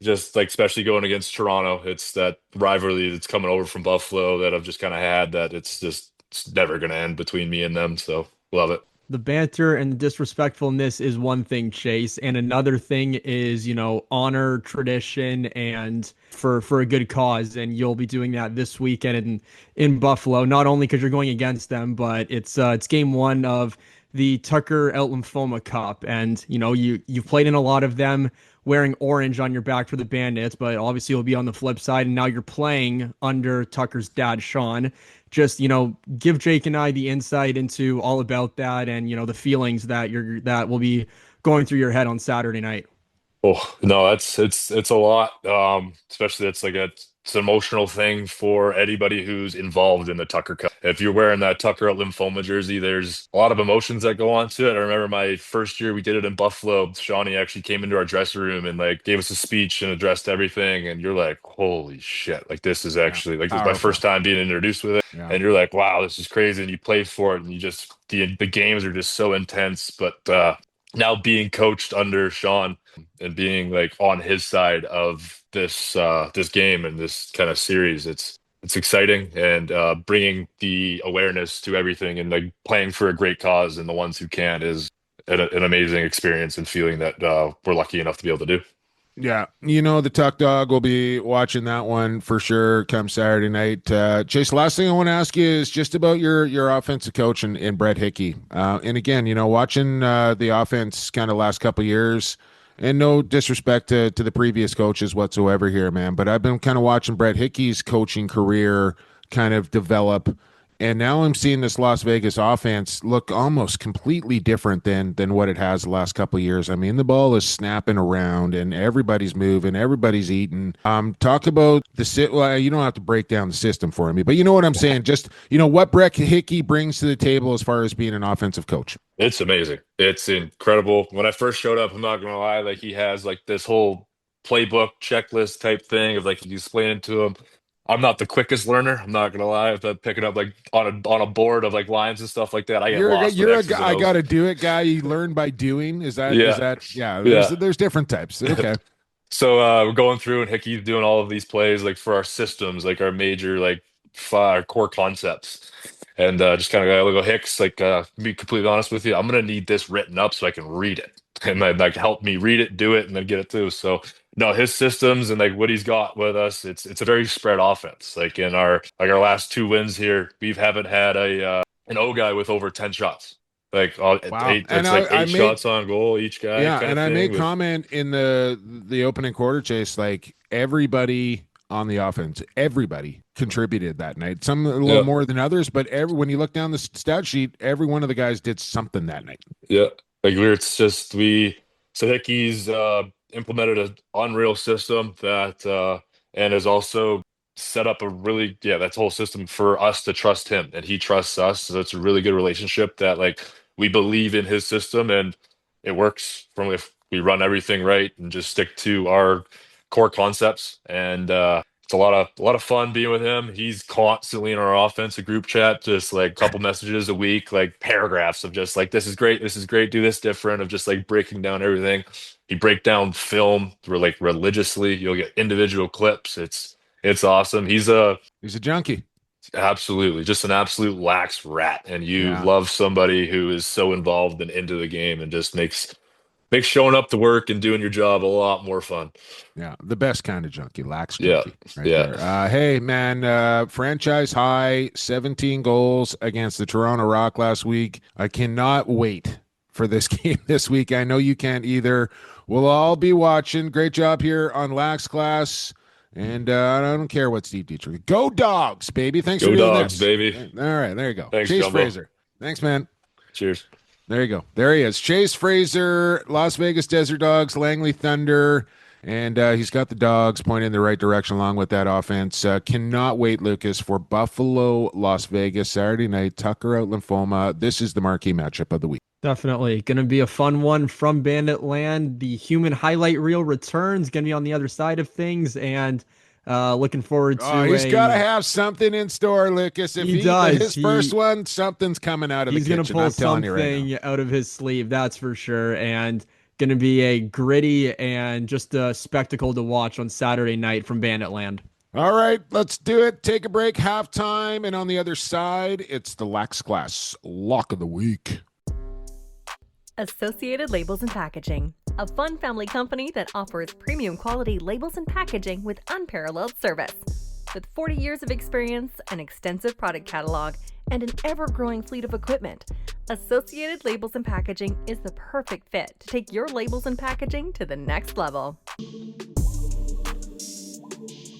just like especially going against Toronto, it's that rivalry that's coming over from Buffalo that I've just kind of had that it's never going to end between me and them. So love it. The banter and disrespectfulness is one thing, Chase, and another thing is, honor, tradition, and for a good cause. And you'll be doing that this weekend in Buffalo, not only because you're going against them, but it's game one of the Tucker Out Lymphoma Cup, and you've played in a lot of them wearing orange on your back for the Bandits, but obviously you'll be on the flip side, and now you're playing under Tucker's dad, Sean. Just give Jake and I the insight into all about that, and the feelings that will be going through your head on Saturday night. Oh no, it's a lot. Especially it's an emotional thing for anybody who's involved in the Tucker Cup. If you're wearing that Tucker Out Lymphoma jersey, there's a lot of emotions that go on to it. I remember my first year we did it in Buffalo. Shawnee actually came into our dressing room and like gave us a speech and addressed everything. And you're like, holy shit! Like this is actually like this is my first time being introduced with it. Yeah. And you're like, wow, this is crazy. And you play for it, and you just the games are just so intense. But now being coached under Sean and being like on his side of this game and this kind of series, it's exciting, and bringing the awareness to everything and like playing for a great cause and the ones who can't is an amazing experience and feeling that we're lucky enough to be able to do. Yeah, the Tuck Dog will be watching that one for sure come Saturday night. Chase, last thing I want to ask you is just about your offensive coach and Brett Hickey. And again, watching the offense kind of last couple of years, and no disrespect to the previous coaches whatsoever here, man, but I've been kind of watching Brett Hickey's coaching career kind of develop. And now I'm seeing this Las Vegas offense look almost completely different than what it has the last couple of years. I mean, the ball is snapping around and everybody's moving, everybody's eating. Talk about well, you don't have to break down the system for me, but you know what I'm saying? Just, what Brett Hickey brings to the table as far as being an offensive coach. It's amazing. It's incredible. When I first showed up, I'm not going to lie, like he has like this whole playbook checklist type thing of like you explain it to him. I'm not the quickest learner. I'm not gonna lie. If I'm picking up like on a board of like lines and stuff like that, I get lost. You're a guy. I gotta do it, guy. You learn by doing. Is that? Yeah. There's different types. Okay. So we're going through, and Hickey's doing all of these plays like for our systems, like our major like our core concepts, and just kind of go Hicks. Like to be completely honest with you, I'm gonna need this written up so I can read it, and then like help me read it, do it, and then get it too. So. No, his systems and like what he's got with us, it's a very spread offense. Like in our last 2 wins here, we haven't had an O guy with over 10 shots. Like wow. 8 shots on goal each guy. Yeah, and I made comment in the opening quarter, Chase. Like everybody on the offense, everybody contributed that night. Some a little more than others, but when you look down the stat sheet, every one of the guys did something that night. Yeah, like so Hickey's implemented an unreal system that and has also set up a really that whole system for us to trust him, and he trusts us. So it's a really good relationship that like we believe in his system, and it works from if we run everything right and just stick to our core concepts. And it's a lot of fun being with him. He's constantly in our offensive group chat, just like a couple messages a week, like paragraphs of just like this is great, do this different, of just like breaking down everything. He break down film religiously. You'll get individual clips. It's awesome. He's a junkie. Absolutely, just an absolute lax rat, and you love somebody who is so involved and into the game and just makes showing up to work and doing your job a lot more fun. Yeah, the best kind of junkie, lax junkie. There. Hey, man, franchise high 17 goals against the Toronto Rock last week. I cannot wait for this game this week. I know you can't either. We'll all be watching. Great job here on Lax Class. And I don't care what Steve Dietrich. Go Dogs, baby. Thanks for doing Dogs, this. Baby. All right, there you go. Thanks, Chase Jumbo. Fraser. Thanks, man. Cheers. There you go. There he is. Chase Fraser, Las Vegas Desert Dogs, Langley Thunder. And he's got the Dogs pointing in the right direction along with that offense. Cannot wait, Lucas, for Buffalo, Las Vegas, Saturday night, Tucker Out Lymphoma. This is the marquee matchup of the week. Definitely. Going to be a fun one from Bandit Land. The human highlight reel returns, going to be on the other side of things, and looking forward to he's got to have something in store, Lucas. If he does. His first one, something's coming out of the kitchen. He's going to pull I'm telling you right now. something out of his sleeve, that's for sure. And Going to be a gritty and just a spectacle to watch on Saturday night from Bandit Land. All right, let's do it. Take a break, halftime, and on the other side, it's the Lax Class Lock of the Week. Associated Labels and Packaging, a fun family company that offers premium quality labels and packaging with unparalleled service. With 40 years of experience, an extensive product catalog, and an ever-growing fleet of equipment, Associated Labels and Packaging is the perfect fit to take your labels and packaging to the next level.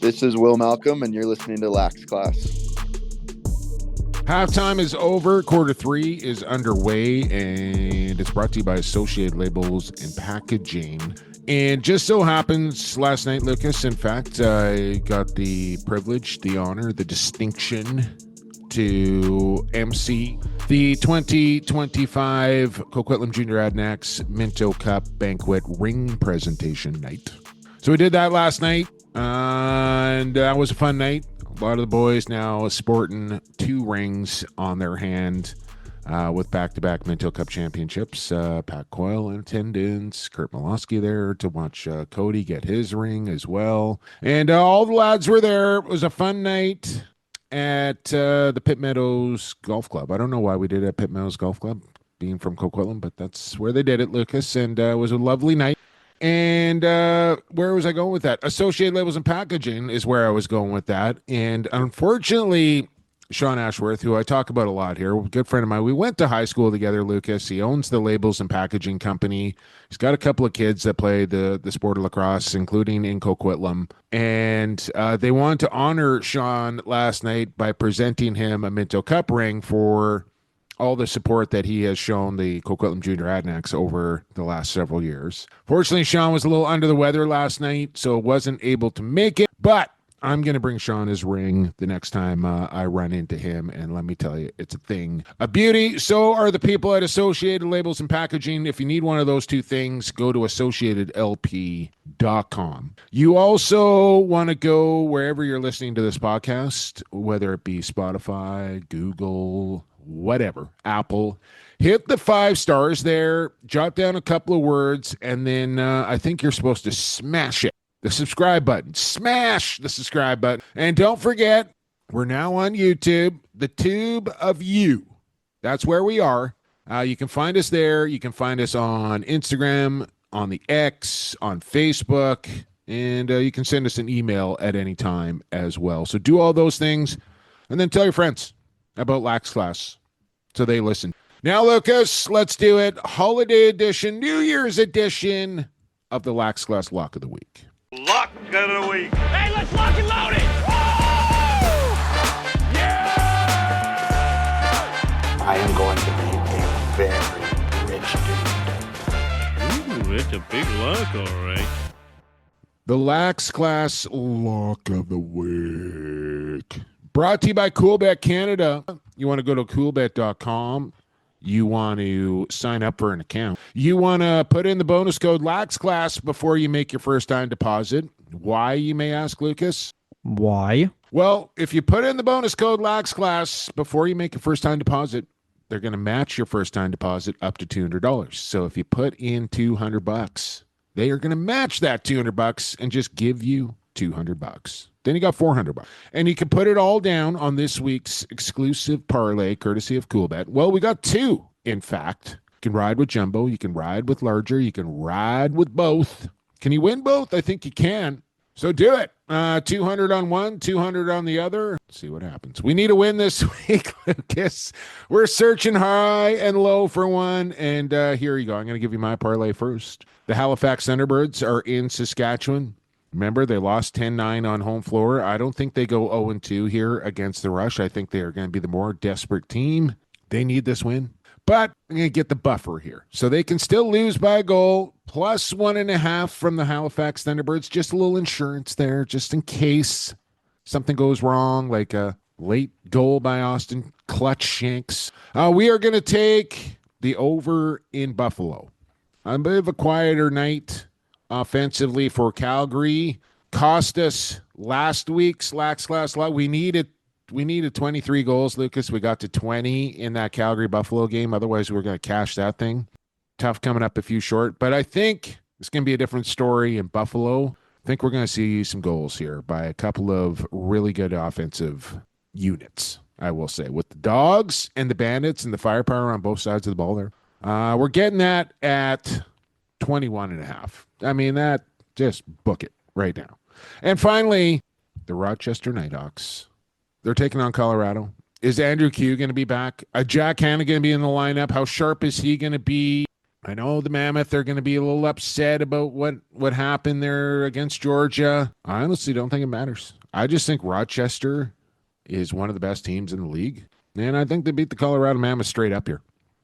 This is Will Malcolm, and you're listening to Lax Class. Halftime is over. Quarter 3 is underway, and it's brought to you by Associated Labels and Packaging. And just so happens last night, Lucas, in fact, I got the privilege, the honor, the distinction to MC the 2025 Coquitlam Junior Adnax Minto Cup Banquet Ring Presentation Night. So we did that last night, and that was a fun night. A lot of the boys now sporting 2 rings on their hand with back-to-back Minto Cup championships. Pat Coyle in attendance, Kurt Molosky there to watch Cody get his ring as well. And all the lads were there. It was a fun night at the Pitt Meadows Golf Club. I don't know why we did it at Pitt Meadows Golf Club, being from Coquitlam, but that's where they did it, Lucas, and it was a lovely night. And where was I going with that? Associated Labels and Packaging is where I was going with that. And unfortunately, Sean Ashworth, who I talk about a lot here, a good friend of mine, we went to high school together, Lucas. He owns the Labels and Packaging Company. He's got a couple of kids that play the sport of lacrosse, including in Coquitlam. And they wanted to honor Sean last night by presenting him a Minto Cup ring for all the support that he has shown the Coquitlam Junior Adnax over the last several years. Fortunately, Sean was a little under the weather last night, so wasn't able to make it. But I'm going to bring Sean his ring the next time I run into him, and let me tell you, it's a thing. A beauty. So are the people at Associated Labels and Packaging. If you need one of those 2 things, go to associatedlp.com. You also want to go wherever you're listening to this podcast, whether it be Spotify, Google, whatever, Apple. Hit the 5 stars there, jot down a couple of words, and then I think you're supposed to smash it. The subscribe button. Smash the subscribe button. And don't forget, we're now on YouTube, the Tube of You. That's where we are. You can find us there. You can find us on Instagram, on the X, on Facebook, and you can send us an email at any time as well. So do all those things, and then tell your friends about Lax Class so they listen. Now, Lucas, let's do it. Holiday edition, New Year's edition of the Lax Class Lock of the Week. Lock of the week. Hey, let's lock and load it. Woo! Yeah! I am going to be a very rich dude. Ooh, it's a big lock, all right. The Lax Class Lock of the Week. Brought to you by Coolbet Canada. You want to go to coolbet.com. You want to sign up for an account. You want to put in the bonus code LAXClass before you make your first-time deposit. Why, you may ask, Lucas? Why? Well, if you put in the bonus code LAXClass before you make your first-time deposit, they're going to match your first-time deposit up to $200. So if you put in $200, they are going to match that $200 and just give you $200. Then you got $400. And you can put it all down on this week's exclusive parlay, courtesy of Coolbet. Well, we got 2, in fact. You can ride with Jumbo. You can ride with Larger. You can ride with both. Can you win both? I think you can. So do it. 200 on one, 200 on the other. Let's see what happens. We need a win this week, Lucas. We're searching high and low for one. And here you go. I'm going to give you my parlay first. The Halifax Thunderbirds are in Saskatchewan. Remember, they lost 10-9 on home floor. I don't think they go 0-2 here against the Rush. I think they are going to be the more desperate team. They need this win. But I'm going to get the buffer here. So they can still lose by a goal, plus 1.5 from the Halifax Thunderbirds. Just a little insurance there, just in case something goes wrong, like a late goal by Austin Clutch Shanks. We are going to take the over in Buffalo. A bit of a quieter night offensively for Calgary. Cost us last week's Lax Class lot. We needed 23 goals, Lucas. We got to 20 in that Calgary-Buffalo game. Otherwise, we were going to cash that thing. tough coming up a few short, but I think it's going to be a different story in Buffalo. I think we're going to see some goals here by a couple of really good offensive units, I will say, with the Dogs and the Bandits and the firepower on both sides of the ball there. We're getting that at 21.5. I mean, that just book it right now. And finally, the Rochester Nighthawks. They're taking on Colorado. Is Andrew Q going to be back? Jack Hanna going to be in the lineup? How sharp is he going to be? I know the Mammoth are going to be a little upset about what happened there against Georgia. I honestly don't think it matters. I just think Rochester is one of the best teams in the league, and I think they beat the Colorado Mammoth straight up here.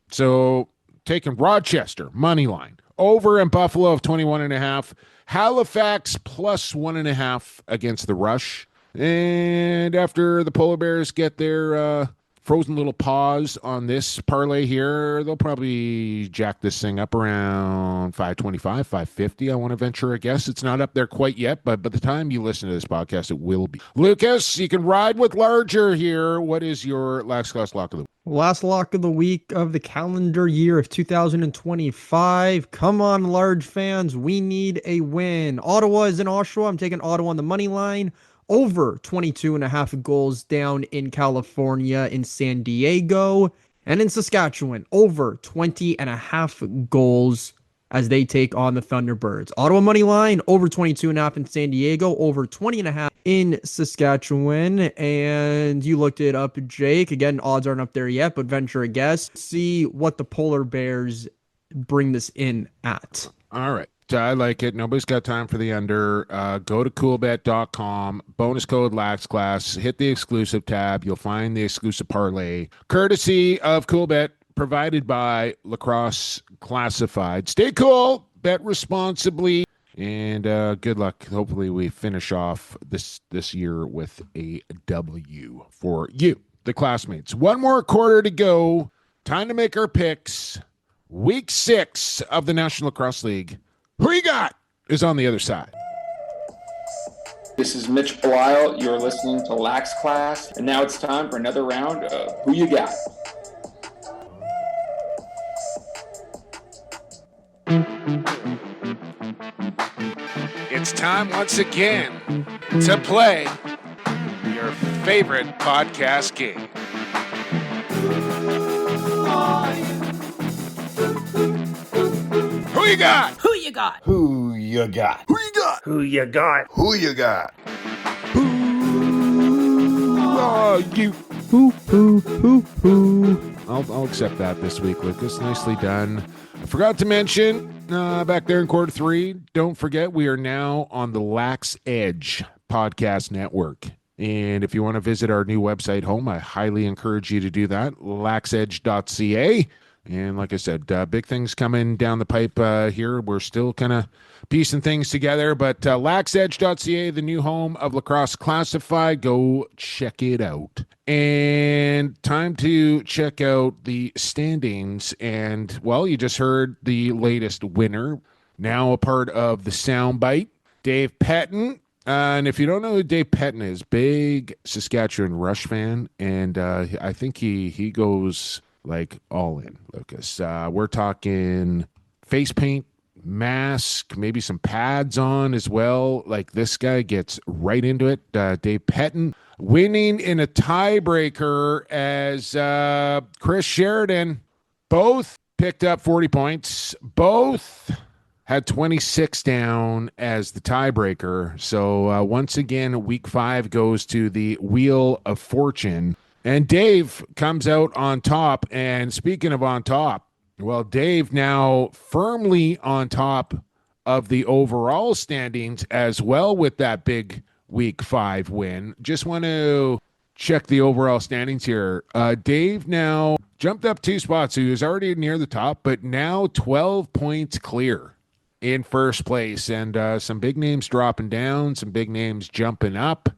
So taking Rochester, money line, over in Buffalo of 21.5. Halifax plus 1.5 against the Rush. And after the Polar Bears get their frozen little pause on this parlay here, they'll probably jack this thing up around 525, 550. I want to venture a guess. It's not up there quite yet, but by the time you listen to this podcast, it will be. Lucas, you can ride with larger here. What is your Lax Class lock of the week? Last lock of the week of the calendar year of 2025. Come on, large fans. We need a win. Ottawa is in Oshawa. I'm taking Ottawa on the money line. Over 22.5 goals down in California, in San Diego, and in Saskatchewan. Over 20.5 goals as they take on the Thunderbirds. Ottawa money line, over 22.5 in San Diego, over 20.5 in Saskatchewan. And you looked it up, Jake. Again, odds aren't up there yet, but venture a guess. See what the Polar Bears bring this in at. All right. I like it. Nobody's got time for the under. Go to coolbet.com, bonus code Lax Class, hit the exclusive tab. You'll find the exclusive parlay, courtesy of Coolbet, provided by Lacrosse Classified. Stay cool, bet responsibly, and good luck. Hopefully we finish off this year with a W for you, the classmates. One more quarter to go. Time to make our picks. Week 6 of the National Lacrosse League. Who you got is on the other side. This is Mitch Belisle. You're listening to Lax Class, and now it's time for another round of Who You Got. It's time once again to play your favorite podcast game. Who you got? Who you got? Who you got? Who you got? Who you got? Who you got? Who are you? Who. I'll accept that this week, Lucas. Nicely done. I forgot to mention back there in quarter 3, don't forget we are now on the Lax Edge podcast network. And if you want to visit our new website home, I highly encourage you to do that, laxedge.ca. And like I said, big things coming down the pipe here. We're still kind of piecing things together, but laxedge.ca, the new home of Lacrosse Classified. Go check it out. And time to check out the standings. And, well, you just heard the latest winner, now a part of the soundbite, Dave Pettin. And if you don't know who Dave Pettin is, big Saskatchewan Rush fan. And I think he goes like all in, Lucas. We're talking face paint, mask, maybe some pads on as well. Like, this guy gets right into it. Dave Pettin winning in a tiebreaker as Chris Sheridan. Both picked up 40 points. Both had 26 down as the tiebreaker. So once again, week 5 goes to the Wheel of Fortune. And Dave comes out on top. And speaking of on top, well, Dave now firmly on top of the overall standings as well with that big week 5 win. Just want to check the overall standings here. Dave now jumped up 2 spots. He was already near the top, but now 12 points clear in first place. And some big names dropping down, some big names jumping up.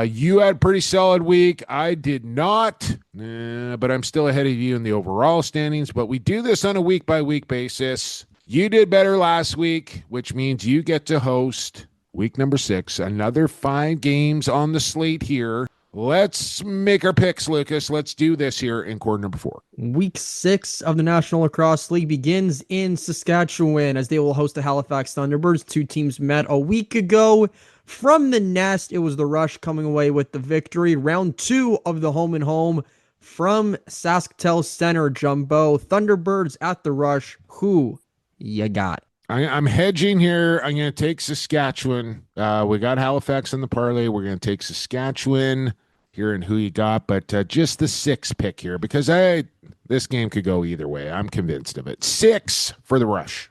You had a pretty solid week. I did not, but I'm still ahead of you in the overall standings. But we do this on a week-by-week basis. You did better last week, which means you get to host week number 6. Another 5 games on the slate here. Let's make our picks, Lucas. Let's do this here in quarter number 4. Week 6 of the National Lacrosse League begins in Saskatchewan as they will host the Halifax Thunderbirds. 2 teams met a week ago. From the nest, it was the Rush coming away with the victory. Round 2 of the home and home from Sasktel Center, Jumbo. Thunderbirds at the Rush. Who you got? I'm hedging here. I'm going to take Saskatchewan. We got Halifax in the parlay. We're going to take Saskatchewan here in who you got, but just the 6 pick here because this game could go either way. I'm convinced of it. 6 for the Rush.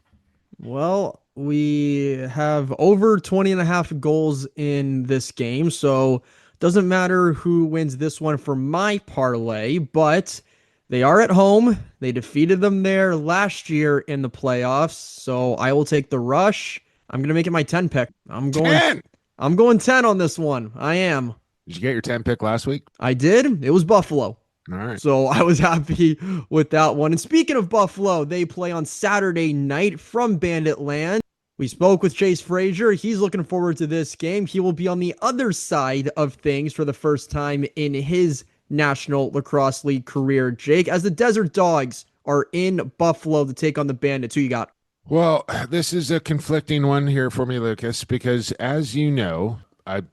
Well, we have over 20.5 goals in this game, so doesn't matter who wins this one for my parlay, but they are at home. They defeated them there last year in the playoffs, so I will take the Rush. I'm going to make it my 10 pick. I'm going 10 on this one. I am. Did you get your 10 pick last week? I did. It was Buffalo. All right. So I was happy with that one. And speaking of Buffalo, they play on Saturday night from Bandit Land. We spoke with Chase Fraser. He's looking forward to this game. He will be on the other side of things for the first time in his National Lacrosse League career, Jake, as the Desert Dogs are in Buffalo to take on the Bandits. Who you got? Well, this is a conflicting one here for me, Lucas, because as you know, I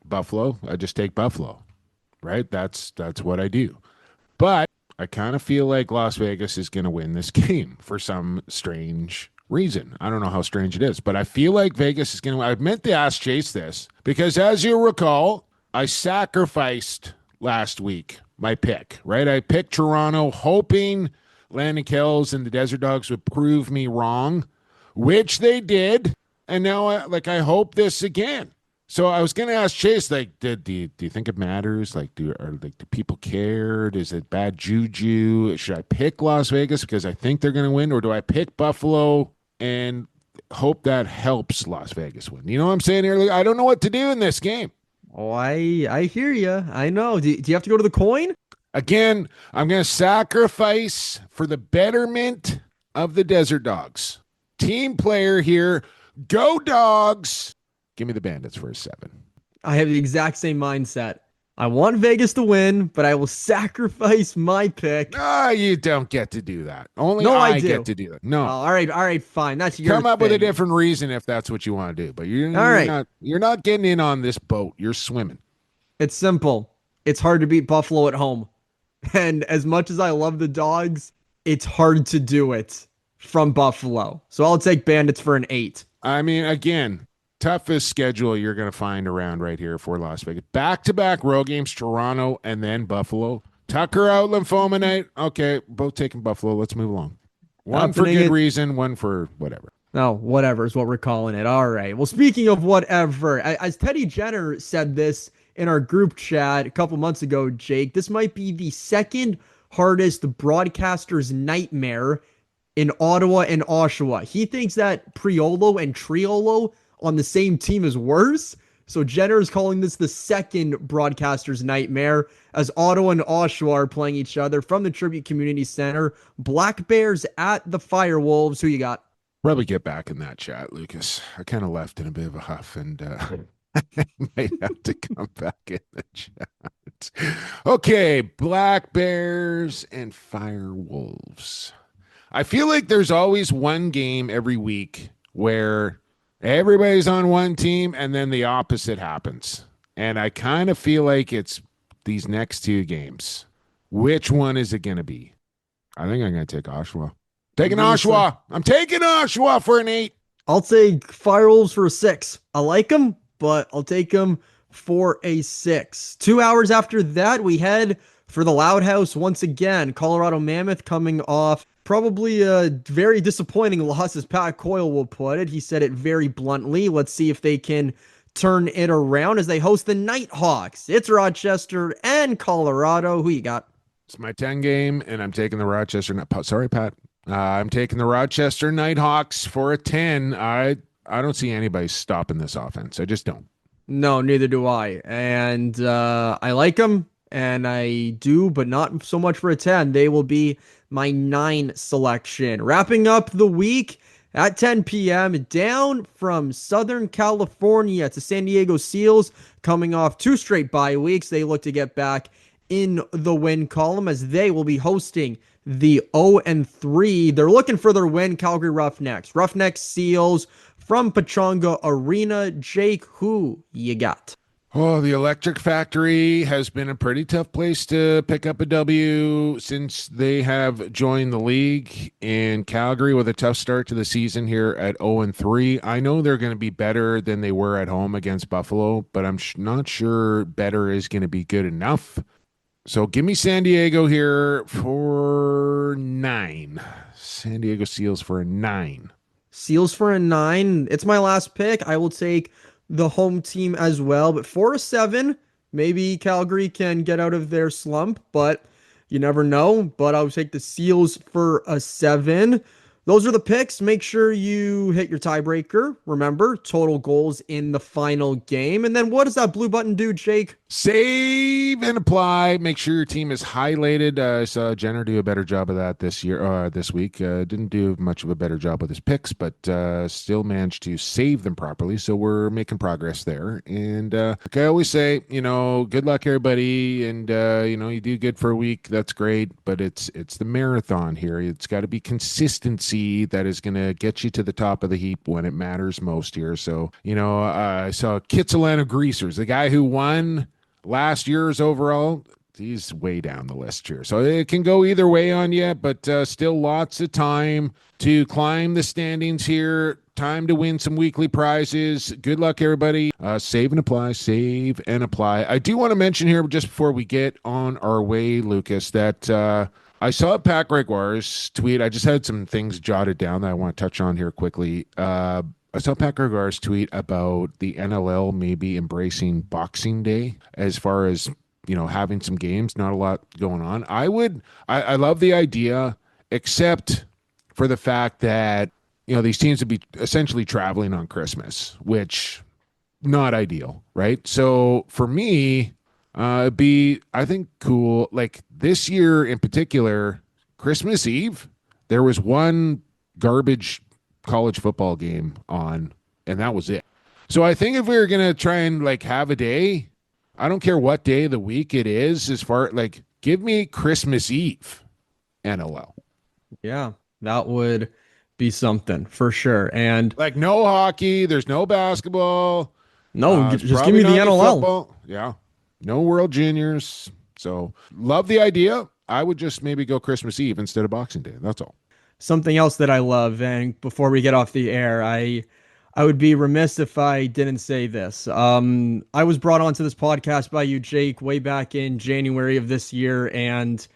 just take Buffalo, right? That's what I do. But I kind of feel like Las Vegas is going to win this game for some strange reason. I don't know how strange it is, but I feel like Vegas is going to. I meant to ask Chase this because, as you recall, I sacrificed last week my pick, right? I picked Toronto hoping Landon Kells and the Desert Dogs would prove me wrong, which they did. And now I hope this again. So I was going to ask Chase, like, do you think it matters? Like, do people care? Is it bad juju? Should I pick Las Vegas because I think they're going to win? Or do I pick Buffalo and hope that helps Las Vegas win? You know what I'm saying here? I don't know what to do in this game. Oh, I hear you. I know. Do you have to go to the coin? Again, I'm going to sacrifice for the betterment of the Desert Dogs. Team player here. Go Dogs. Give me the Bandits for a 7. I have the exact same mindset. I want Vegas to win, but I will sacrifice my pick. No, you don't get to do that. Only I get to do that. No. All right, fine. That's your Come up thing. with a different reason if that's what you want to do. But you're not getting in on this boat. You're swimming. It's simple. It's hard to beat Buffalo at home. And as much as I love the Dogs, it's hard to do it from Buffalo. So I'll take Bandits for an 8. I mean, again, toughest schedule you're going to find around right here for Las Vegas. Back-to-back road games, Toronto and then Buffalo. Tucker out lymphoma night. Okay, both taking Buffalo. Let's move along. One for good reason, one for whatever. No, whatever is what we're calling it. All right. Well, speaking of whatever, as Teddy Jenner said this in our group chat a couple months ago, Jake, this might be the second hardest broadcaster's nightmare in Ottawa and Oshawa. He thinks that Priolo and Triolo on the same team is worse. So Jenner is calling this the second broadcaster's nightmare as Ottawa and Oshawa are playing each other from the Tribute Community Center. Black Bears at the Firewolves. Who you got? Probably get back in that chat, Lucas. I kind of left in a bit of a huff and I might have to come back in the chat. Okay, Black Bears and Firewolves. I feel like there's always one game every week where everybody's on one team and then the opposite happens. And I kind of feel like it's these next 2 games. Which one is it going to be? I think I'm going to take Oshawa. Taking Oshawa. I'm taking Oshawa for an 8. I'll take Firewolves for a 6. I like them, but I'll take them for a 6. 2 hours after that, we head for the Loud House once again. Colorado Mammoth coming off probably a very disappointing loss, as Pat Coyle will put it. He said it very bluntly. Let's see if they can turn it around as they host the Nighthawks. It's Rochester and Colorado. Who you got? It's my 10 game, and I'm taking the Rochester. Sorry, Pat. I'm taking the Rochester Nighthawks for a 10. I don't see anybody stopping this offense. I just don't. No, neither do I. And I like them, and I do, but not so much for a 10. They will be my 9 selection. Wrapping up the week at 10 p.m. Down from Southern California to San Diego Seals, coming off 2 straight bye weeks. They look to get back in the win column as they will be hosting the 0-3. They're looking for their win, Calgary Roughnecks. Roughnecks Seals from Pechanga Arena. Jake, who you got? Oh, the Electric Factory has been a pretty tough place to pick up a W since they have joined the league. And Calgary with a tough start to the season here at 0-3. I know they're going to be better than they were at home against Buffalo, but I'm not sure better is going to be good enough. So give me San Diego here for 9. San Diego Seals for a 9. Seals for a 9. It's my last pick. I will take the home team as well, but for a 7, maybe Calgary can get out of their slump, but you never know. But I'll take the Seals for a 7. Those are the picks. Make sure you hit your tiebreaker. Remember, total goals in the final game. And then what does that blue button do, Jake? Save and apply. Make sure your team is highlighted. I saw Jenner do a better job of that this week. Didn't do much of a better job with his picks, but still managed to save them properly. So we're making progress there. And like I always say, good luck, everybody. And, you do good for a week. That's great. But it's the marathon here. It's got to be consistency that is going to get you to the top of the heap when it matters most here. So, I saw Kitsilano Greasers, the guy who won last year's overall. He's way down the list here. So it can go either way on you, but still lots of time to climb the standings here. Time to win some weekly prizes. Good luck, everybody. Save and apply, save and apply. I do want to mention here, just before we get on our way, Lucas, that I saw Pat Gregoire's tweet. I just had some things jotted down that I want to touch on here quickly. I saw Pat Gregoire's tweet about the NLL maybe embracing Boxing Day as far as, having some games, not a lot going on. I love the idea, except for the fact that, these teams would be essentially traveling on Christmas, which not ideal, right? So for me, it'd be, I think, cool. Like this year in particular, Christmas Eve, there was one garbage college football game on, and that was it. So I think if we were going to try and have a day, I don't care what day of the week it is, as far give me Christmas Eve NLL. Yeah, that would be something for sure. And no hockey, there's no basketball. No, just give me the NLL. Football. Yeah. No World Juniors. So love the idea. I would just maybe go Christmas Eve instead of Boxing Day. That's all. Something else that I love, and before we get off the air, I would be remiss if I didn't say this. I was brought onto this podcast by you, Jake, way back in January of this year. And,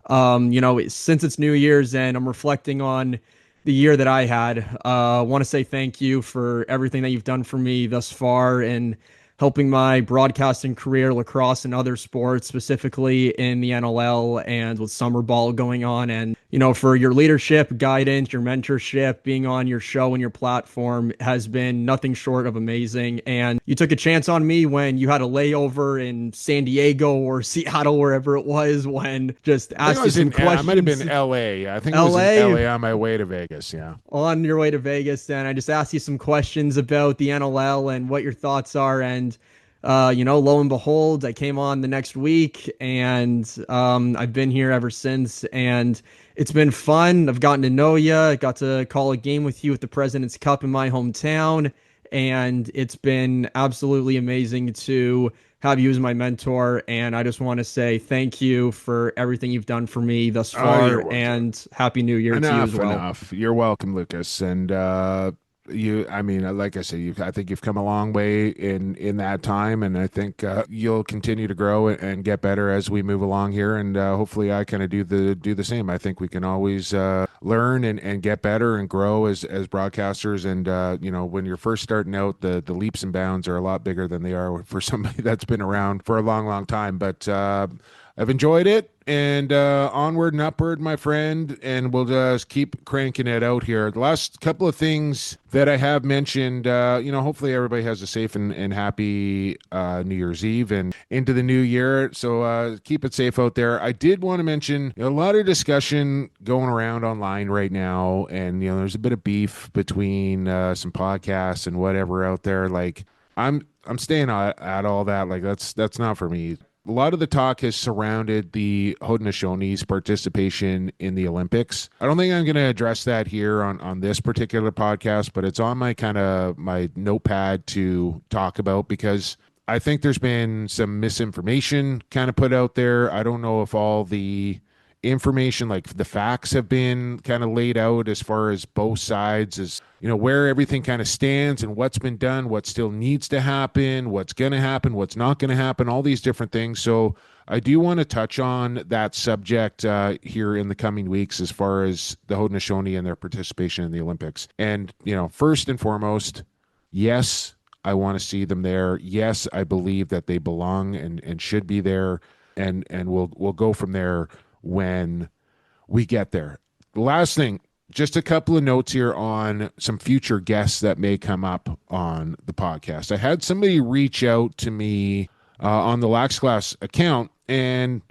since it's New Year's and I'm reflecting on the year that I had, I want to say thank you for everything that you've done for me thus far and helping my broadcasting career, lacrosse and other sports, specifically in the NLL and with summer ball going on. And, for your leadership, guidance, your mentorship, being on your show and your platform has been nothing short of amazing. And you took a chance on me when you had a layover in San Diego or Seattle, wherever it was, when just asked you some questions. It might have been LA. I think it was in LA on my way to Vegas. Yeah. On your way to Vegas. And I just asked you some questions about the NLL and what your thoughts are. And lo and behold, I came on the next week and I've been here ever since, and it's been fun. I've gotten to know you. I got to call a game with you at the President's Cup in my hometown, and it's been absolutely amazing to have you as my mentor. And I just want to say thank you for everything you've done for me thus far, and Happy New Year to you as well. Enough. You're welcome, Lucas. And like I said, I think you've come a long way in that time, and I think you'll continue to grow and get better as we move along here. And hopefully, I kind of do the same. I think we can always learn and get better and grow as broadcasters. And when you're first starting out, the leaps and bounds are a lot bigger than they are for somebody that's been around for a long, long time. But I've enjoyed it, and onward and upward, my friend, and we'll just keep cranking it out here. The last couple of things that I have mentioned, hopefully everybody has a safe and happy New Year's Eve and into the new year, so keep it safe out there. I did want to mention a lot of discussion going around online right now, and there's a bit of beef between some podcasts and whatever out there. Like, I'm staying at all that. Like, that's not for me. A lot of the talk has surrounded the Haudenosaunee's participation in the Olympics. I don't think I'm going to address that here on this particular podcast, but it's on my notepad to talk about, because I think there's been some misinformation kind of put out there. I don't know if all the information, like the facts, have been kind of laid out as far as both sides, as where everything kind of stands and what's been done, what still needs to happen, what's going to happen, what's not going to happen, all these different things. So I do want to touch on that subject here in the coming weeks as far as the Haudenosaunee and their participation in the Olympics. And first and foremost, yes, I want to see them there. Yes, I believe that they belong and should be there, and we'll go from there when we get there. The last thing, just a couple of notes here on some future guests that may come up on the podcast. I had somebody reach out to me on the Lax Class account, and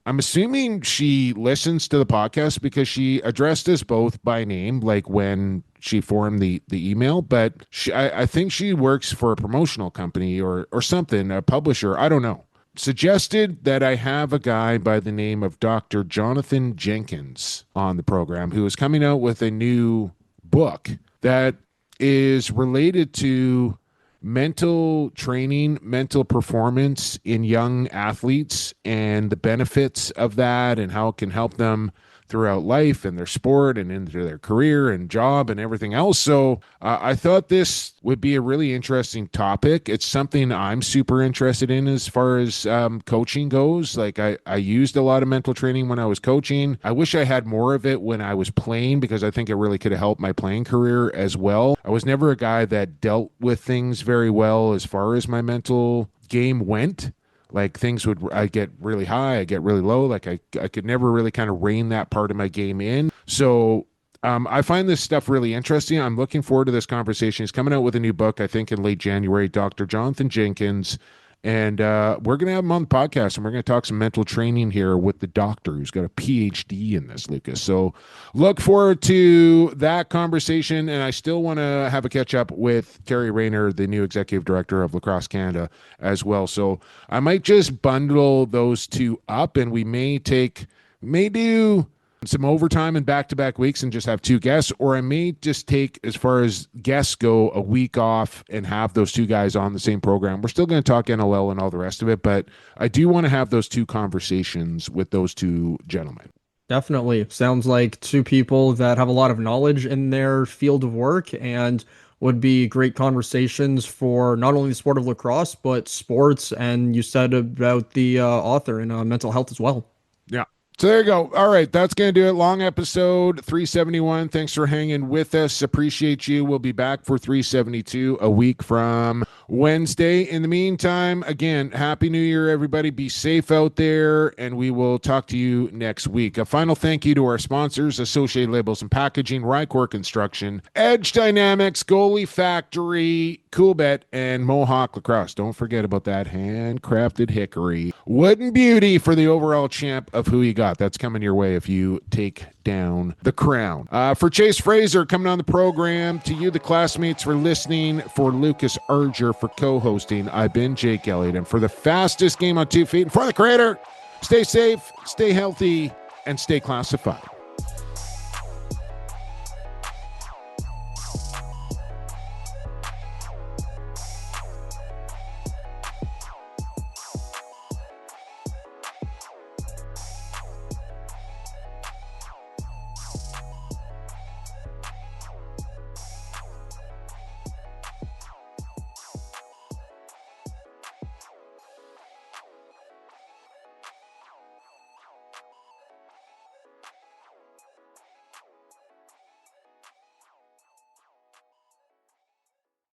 I'm assuming she listens to the podcast because she addressed us both by name, like when she formed the email, but I think she works for a promotional company or something, a publisher, I don't know. Suggested that I have a guy by the name of Dr. Jonathan Jenkins on the program, who is coming out with a new book that is related to mental training, mental performance in young athletes, and the benefits of that and how it can help them throughout life and their sport and into their career and job and everything else. So I thought this would be a really interesting topic. It's something I'm super interested in as far as coaching goes. Like, I used a lot of mental training when I was coaching. I wish I had more of it when I was playing, because I think it really could have helped my playing career as well. I was never a guy that dealt with things very well as far as my mental game went. Like, I get really high, I get really low. Like, I could never really kind of rein that part of my game in. So I find this stuff really interesting. I'm looking forward to this conversation. He's coming out with a new book, I think, in late January, Dr. Jonathan Jenkins. And we're going to have him on the podcast, and we're going to talk some mental training here with the doctor who's got a PhD in this, Lucas. So look forward to that conversation. And I still want to have a catch up with Terry Rayner, the new executive director of Lacrosse Canada, as well. So I might just bundle those two up, and we may do some overtime in back-to-back weeks and just have two guests, or I may just take, as far as guests go, a week off and have those two guys on the same program. We're still going to talk NLL and all the rest of it, but I do want to have those two conversations with those two gentlemen. Definitely. Sounds like two people that have a lot of knowledge in their field of work and would be great conversations for not only the sport of lacrosse, but sports, and you said about the author and mental health as well. Yeah. So there you go. All right, that's going to do it. Long episode 371. Thanks for hanging with us. Appreciate you. We'll be back for 372 a week from Wednesday. In the meantime, again, Happy New Year, everybody. Be safe out there, and we will talk to you next week. A final thank you to our sponsors, Associated Labels and Packaging, RyCor Construction, Edge Dynamics, Goalie Factory, Coolbet, and Mohawk Lacrosse. Don't forget about that handcrafted hickory. Wooden beauty for the overall champ of Who You Got. That's coming your way if you take down the crown. For Chase Fraser coming on the program, to you, the classmates, for listening, for Lucas Arger for co-hosting, I've been Jake Elliott, and for the fastest game on 2 feet, and for the creator, stay safe, stay healthy, and stay classified.